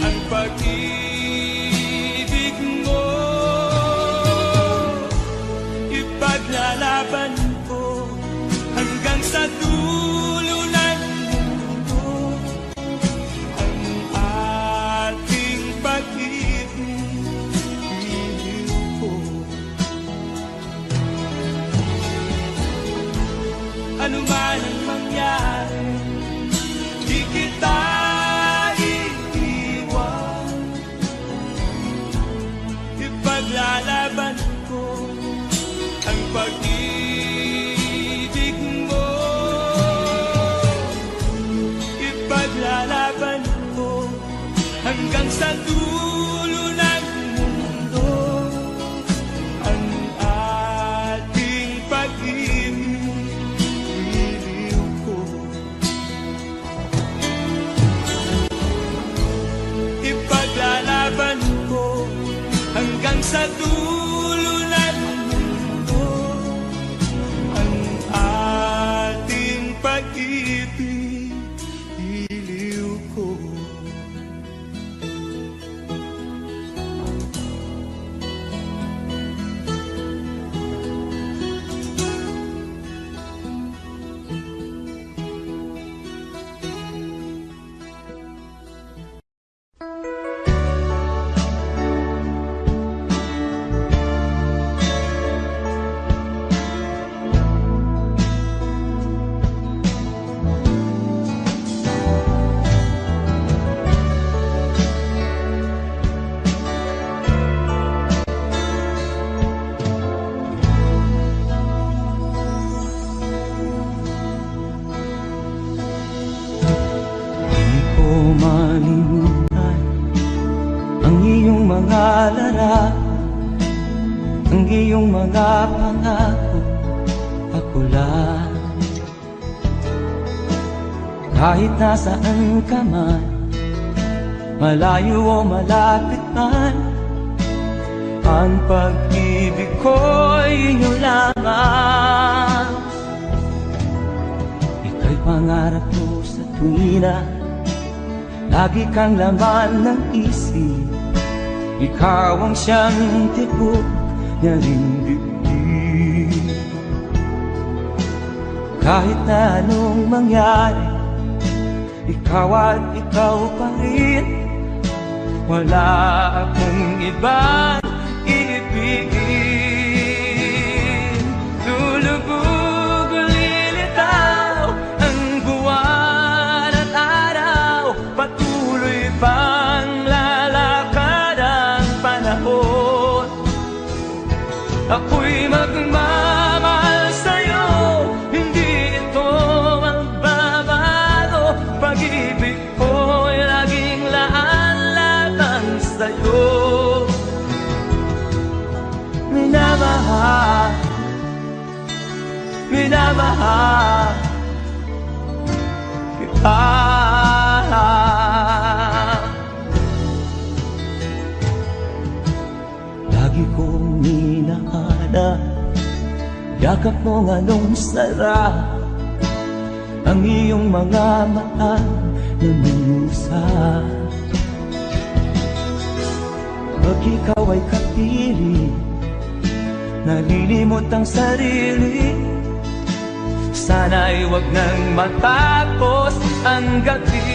ang pag-ibig mo. Ipaglalaban ko hanggang sa dulo ng mundo ang ating pag-ibig ko. Ano man ang mangyari, di kita iiwan. Ipaglalaban ko ang pag-ibig mo. Ipaglalaban ko hanggang sa dulo ng mundo ang ating pag-ibig ko. Ipaglalaban ko hanggang sa dulo ng mundo ang ating pag-ibig ko. Malimutan ang iyong mga larawan, ang iyong mga pangako, ako lang. Kahit nasaan ka man, malayo o malapit man, ang pag-ibig ko'y inyo lamang. Ika'y pangarap mo sa tuwina, lagi kang laman ng isip. Ikaw ang siyang tibok niya ring dibdib. Kahit na anong mangyari, ikaw at ikaw pa rin. Wala akong ibang iibigin. Lulubog o lilitaw ang buwan at araw, patuloy pang lalakad ang panahon. Ako'y magmamahal sa'yo, hindi ito magbabago. Pag-ibig ko'y laging laan-laan sa'yo. Minamahal, minamahal kita. Lagi kong minahana, yakap mo nga nung sarap ang iyong mga mata na minusap. Pag ikaw ay kapiling, nalilimot ang sarili. Sana'y wag nang matapos ang gabi.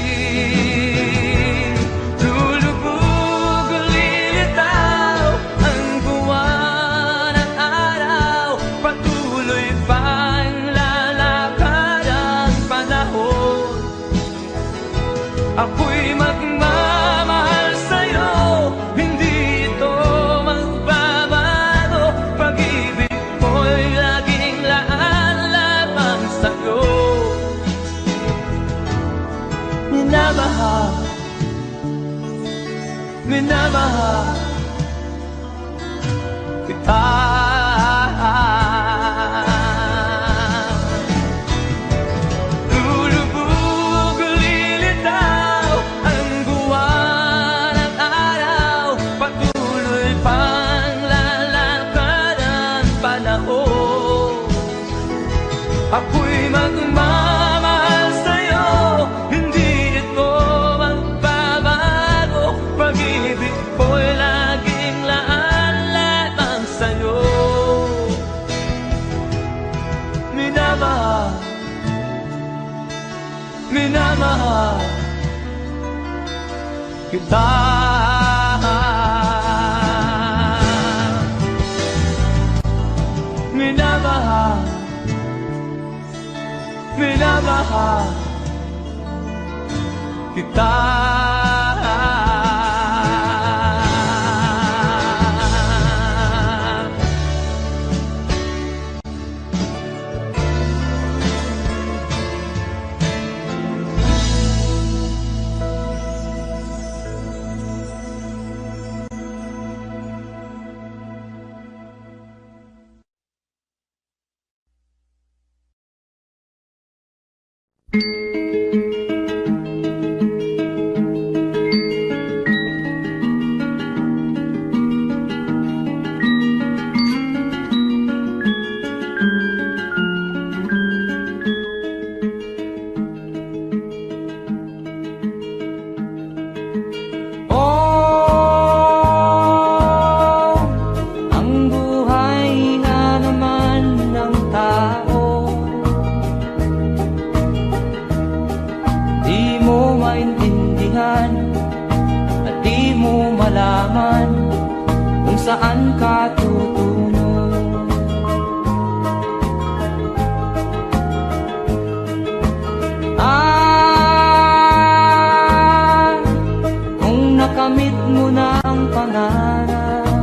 Lulubog o lilitaw ang buwan at araw, patuloy pang lalakad ang panahon. Ako'y magmamahal sa'yo, hindi ito magbabago. Pag-ibig ko'y laging laan-lamang sa'yo. Minamahal, minamahal kita. Lulubog o lilitaw ang buwan at araw, patuloy pang lalakad ang panahon. Ako'y magmamahal sa'yo, hindi ito magbabago. Pag-ibig ko'y laging laan-lamang sa'yo. Minamahal, minamahal kita. Minamahal, minamahal kita. Saan ka tutungo? Kung nakamit mo na ang pangarap,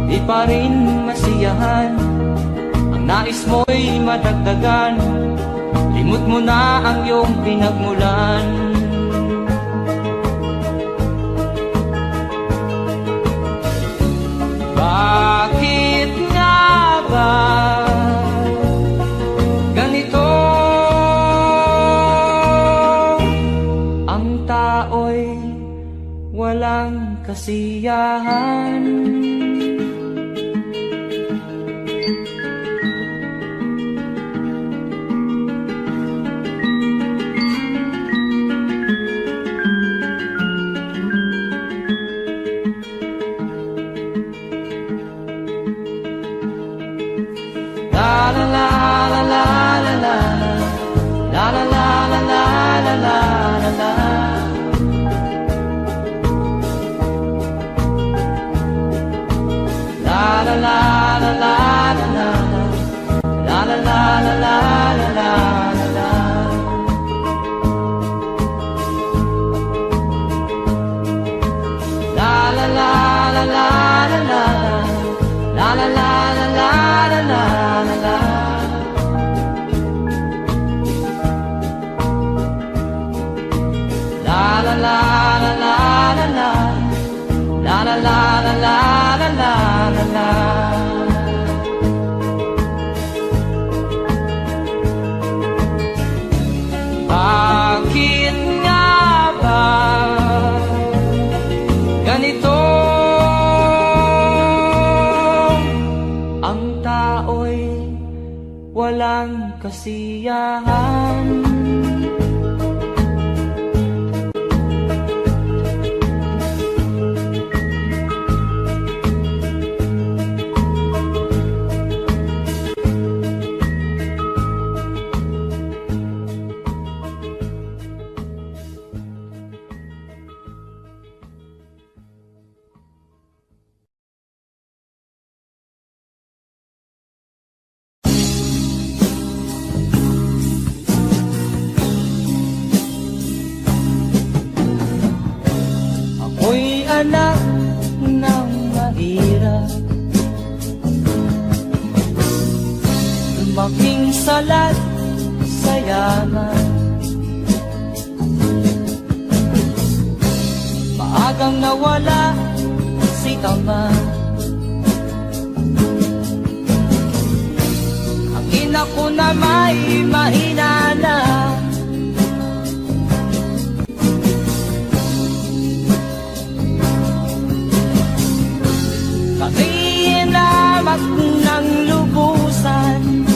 di pa rin masiyahan. Ang nais mo'y madagdagan, limot mo na ang iyong pinagmulan. Bakit nga ba ganito? Ang tao'y walang kasiyahan. la la la la la la la la la. La la la la la la la la la la la la la la la. La la la la la la la la la la la la la la la. La la la la la la la la la la la la la la la. Bakit nga ba ganito? Ang tao'y walang kasiyahan. Ako'y anak ng mahirap, lumaking salat sa yaman. Maagang nawala si ama. Ang ina ko na may mahina na. Kami inamak ng lubusan,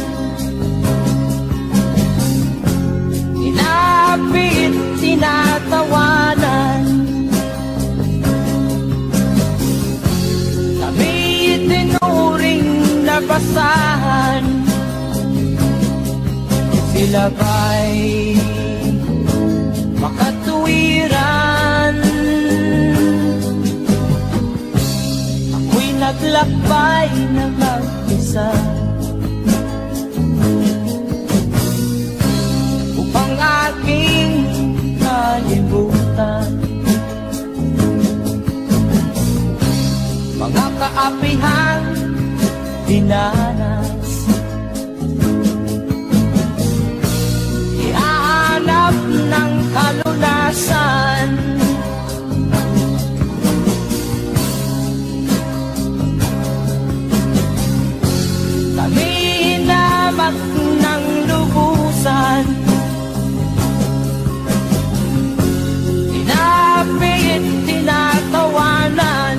inapit, tinatawanan. Kami itinuring na basahan. Sila ba'y makatuwiran? Naglakbay na mag-isa upang aking kalimutan mga kaapihang dinanas. Ihahanap ng kalunasan. Kami hinamak ng lubusan, inapit, tinatawanan.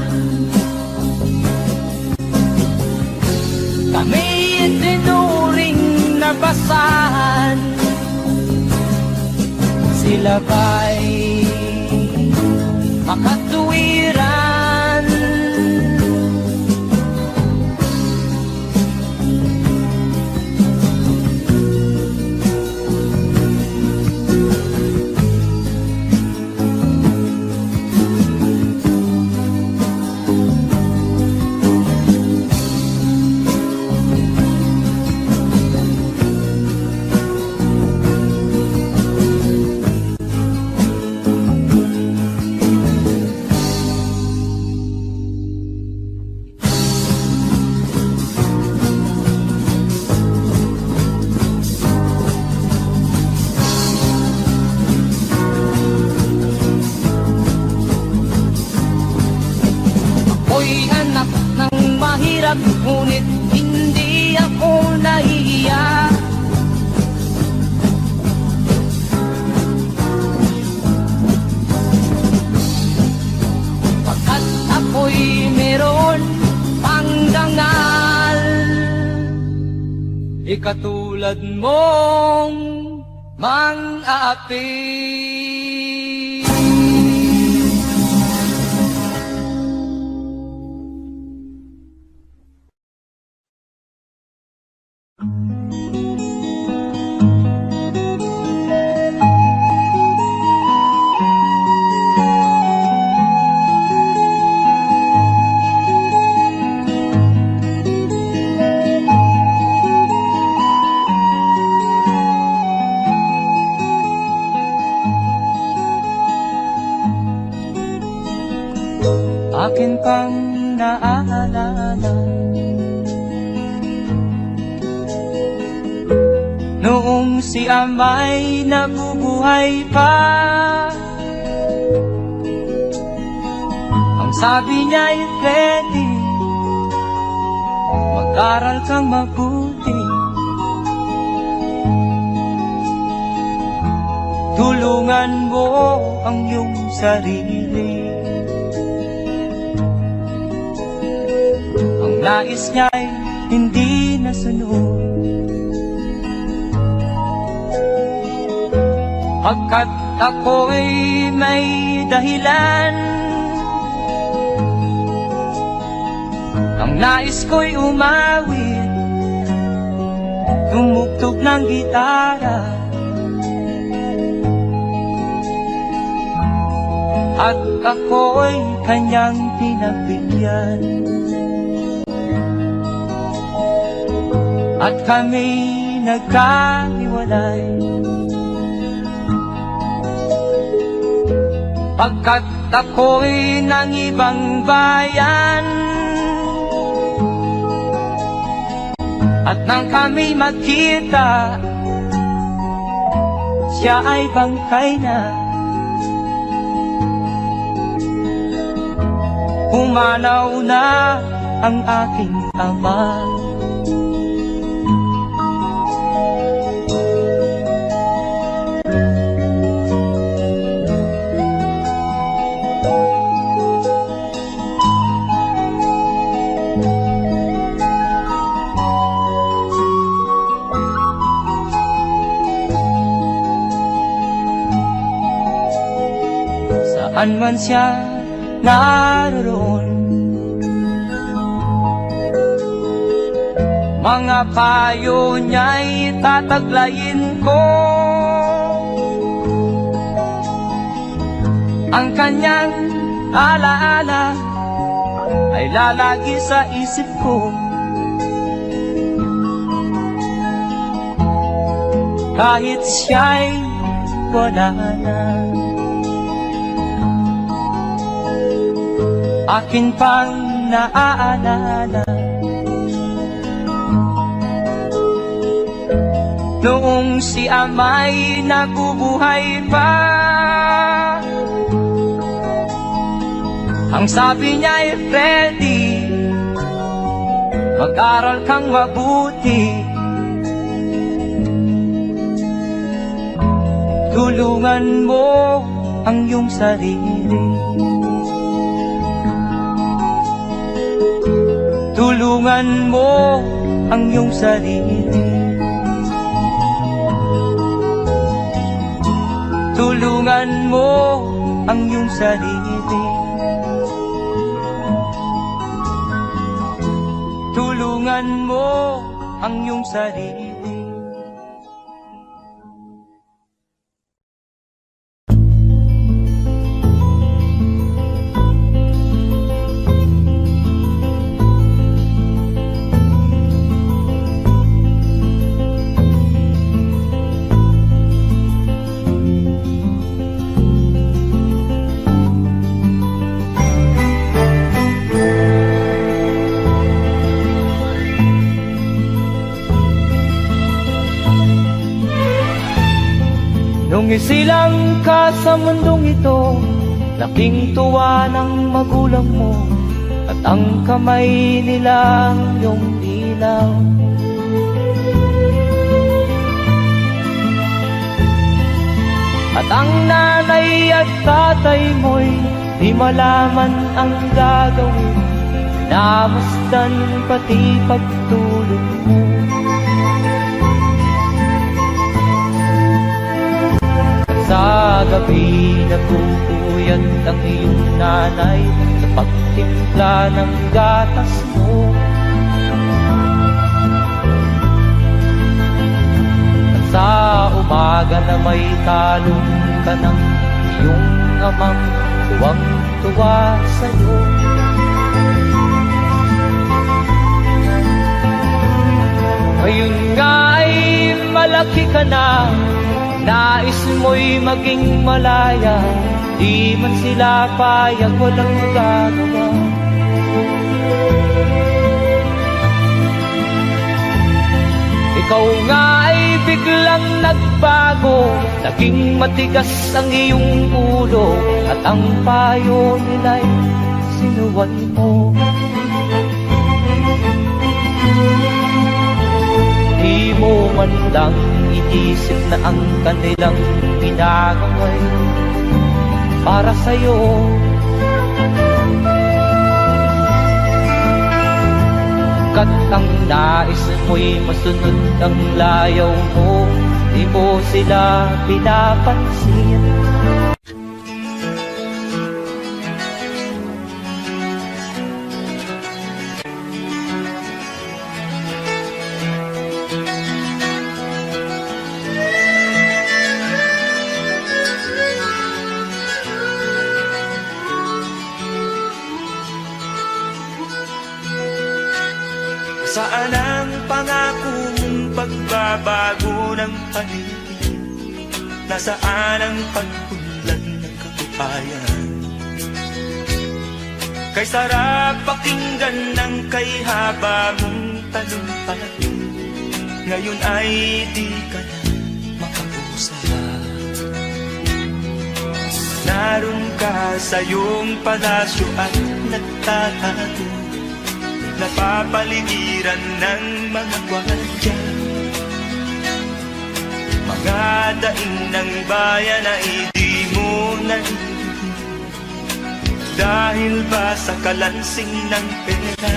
Kami itinuring na basahan. Sila ba'y makatuwiran? Ako'y anak ng mahirap, ngunit hindi ako nahihiya. Pagkat ako'y meron pang dangal, ikatulad mong mang-aapi. bang naaalala? Noong si ama'y nabubuhay pa, ang sabi niya'y Freddy, mag-aral kang mabuti, tulungan mo ang iyong sarili. Ang nais niya'y hindi nasunod, pagkat ako'y may dahilan. Ang nais ko'y umawit, tumugtog ng gitara, at ako'y kanyang pinagbigyan. At kami nagkahiwalay, pagkat ako'y ng ibang bayan. At nang kami magkita, siya ay bangkay na. Pumanaw na ang aking ama. Saan man siya naroon, mga payo niya'y tataglayin ko. Ang kanyang alaala ay lalagi sa isip ko, kahit siya'y wala na. Akin pang naaalala noong si ama'y nabubuhay pa, ang sabi niya'y Freddy, mag-aral kang mabuti, tulungan mo ang iyong sarili, tulungan mo ang iyong sarili, tulungan mo ang iyong sarili, tulungan mo ang iyong sarili. Nung isilang ka sa mundong ito, laking tuwa ng magulang mo, at ang kamay nilang iyong ilaw. At ang nanay at tatay mo'y di malaman ang gagawin, namasdan pati pagtulog mo. Sa gabi nagpupuyat ang iyong nanay sa pagtimpla ng gatas mo. At sa umaga na may talong ka ng iyong amang tuwang-tuwa sa'yo. Ngayon nga ay malaki ka na, nais mo'y maging malaya, di man sila payag, walang magagawa. ikaw nga ay biglang nagbago. Naging matigas ang iyong ulo at ang payo nila'y sinuway mo. Di mo man lang inisip na ang kanilang ginagawa'y para sa'yo. Kat ang nais mo'y masunod ang layaw mo, di mo sila pinapansin. Saan ang pangako mong pagbabago ng paligid? Nasaan ang pagpunlan ng kabuhayan? Kay sarap pakinggan ng kay haba mong talumpati, ngayon ay di ka na makausap. Naroon ka sa iyong palasyo at nagtatago, napapaligiran ng mga gwardiya. Mga daing ng bayan ay di mo narinig, dahil ba sa kalansing ng pera?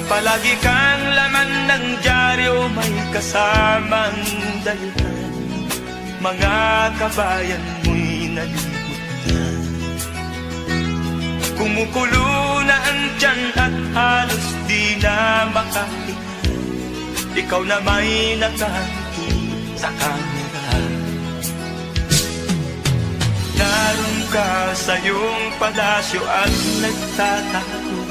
Palagi kang laman ng dyaryo, may kasamang dahilan. Mga kabayan mo'y nalimutan. Kumukulo na ang tiyan at halos di na makahinga. Ikaw na may nakangiti sa kamera. Naroon ka sa iyong palasyo at nagtatago,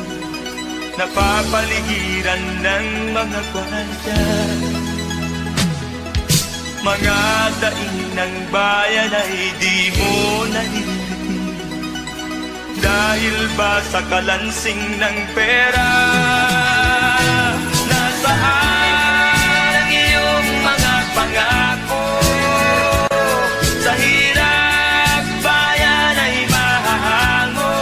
napapaligiran ng mga gwardiya. Mga daing ng bayan ay di mo narinig, dahil ba sa kalansing ng pera? Nasaan ang iyong mga pangako? Sa hirap bayan ay mahahango.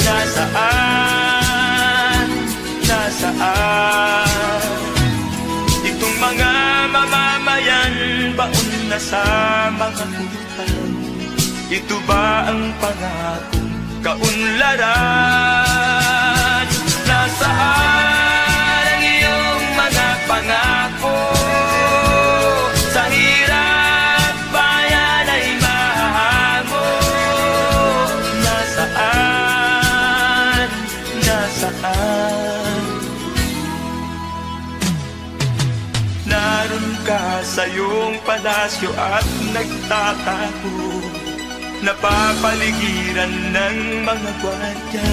Nasaan? Nasaan? Itong mga mamamayan, baon na sa mga utang. Ito ba ang pangakong kaunlaran? Nasaan ang iyong mga pangako? Sa hirap bayan ay mahango. Nasaan? Nasaan? Naroon ka sa iyong palasyo at nagtatago, napapaligiran ng mga gwardiya.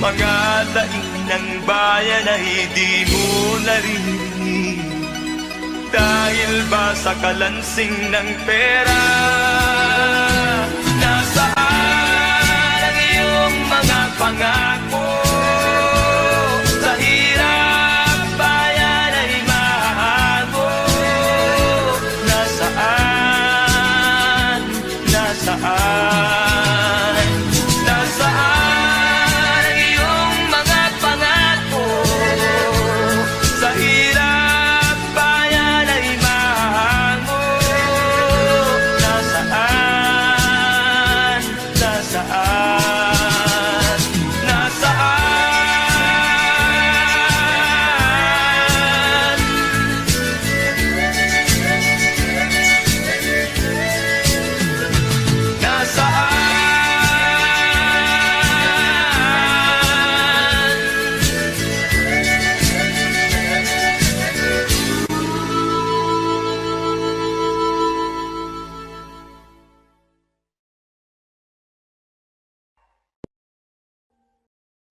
Mga daing ng bayan ay di mo narinig, dahil ba sa kalansing ng pera? Nasaan ang iyong mga pangako? Sa hirap bayan ay mahahango. Nasaan? Nasaan? Nasaan ang iyong mga pangako? Sa hirap bayan ay mahango. Nasaan? Nasaan? Nasaan?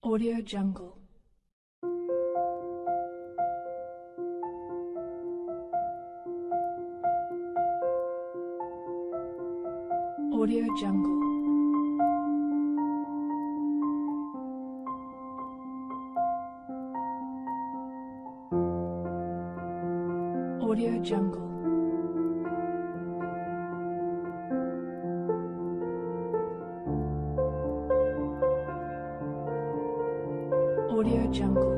Audio Jungle. Audio Jungle. Audio Jungle. Audio Jungle.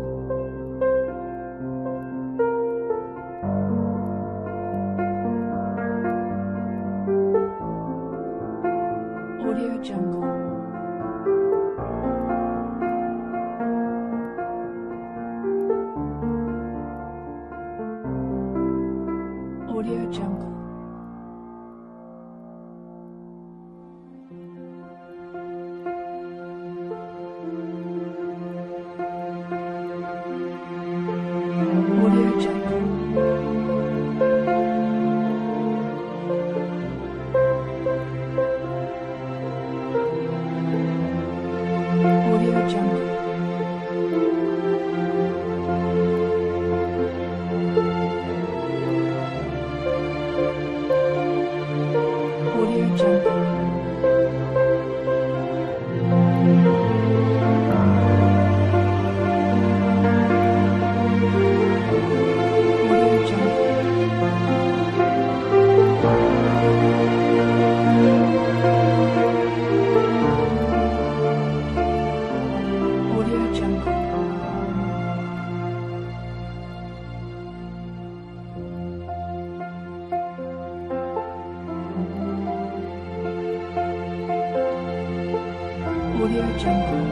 Audio Jungle. Audio Jungle. Audio Jungle. Audio Jungle. Audio Jungle. Audio Jungle. Audio Jungle. Audio Jungle.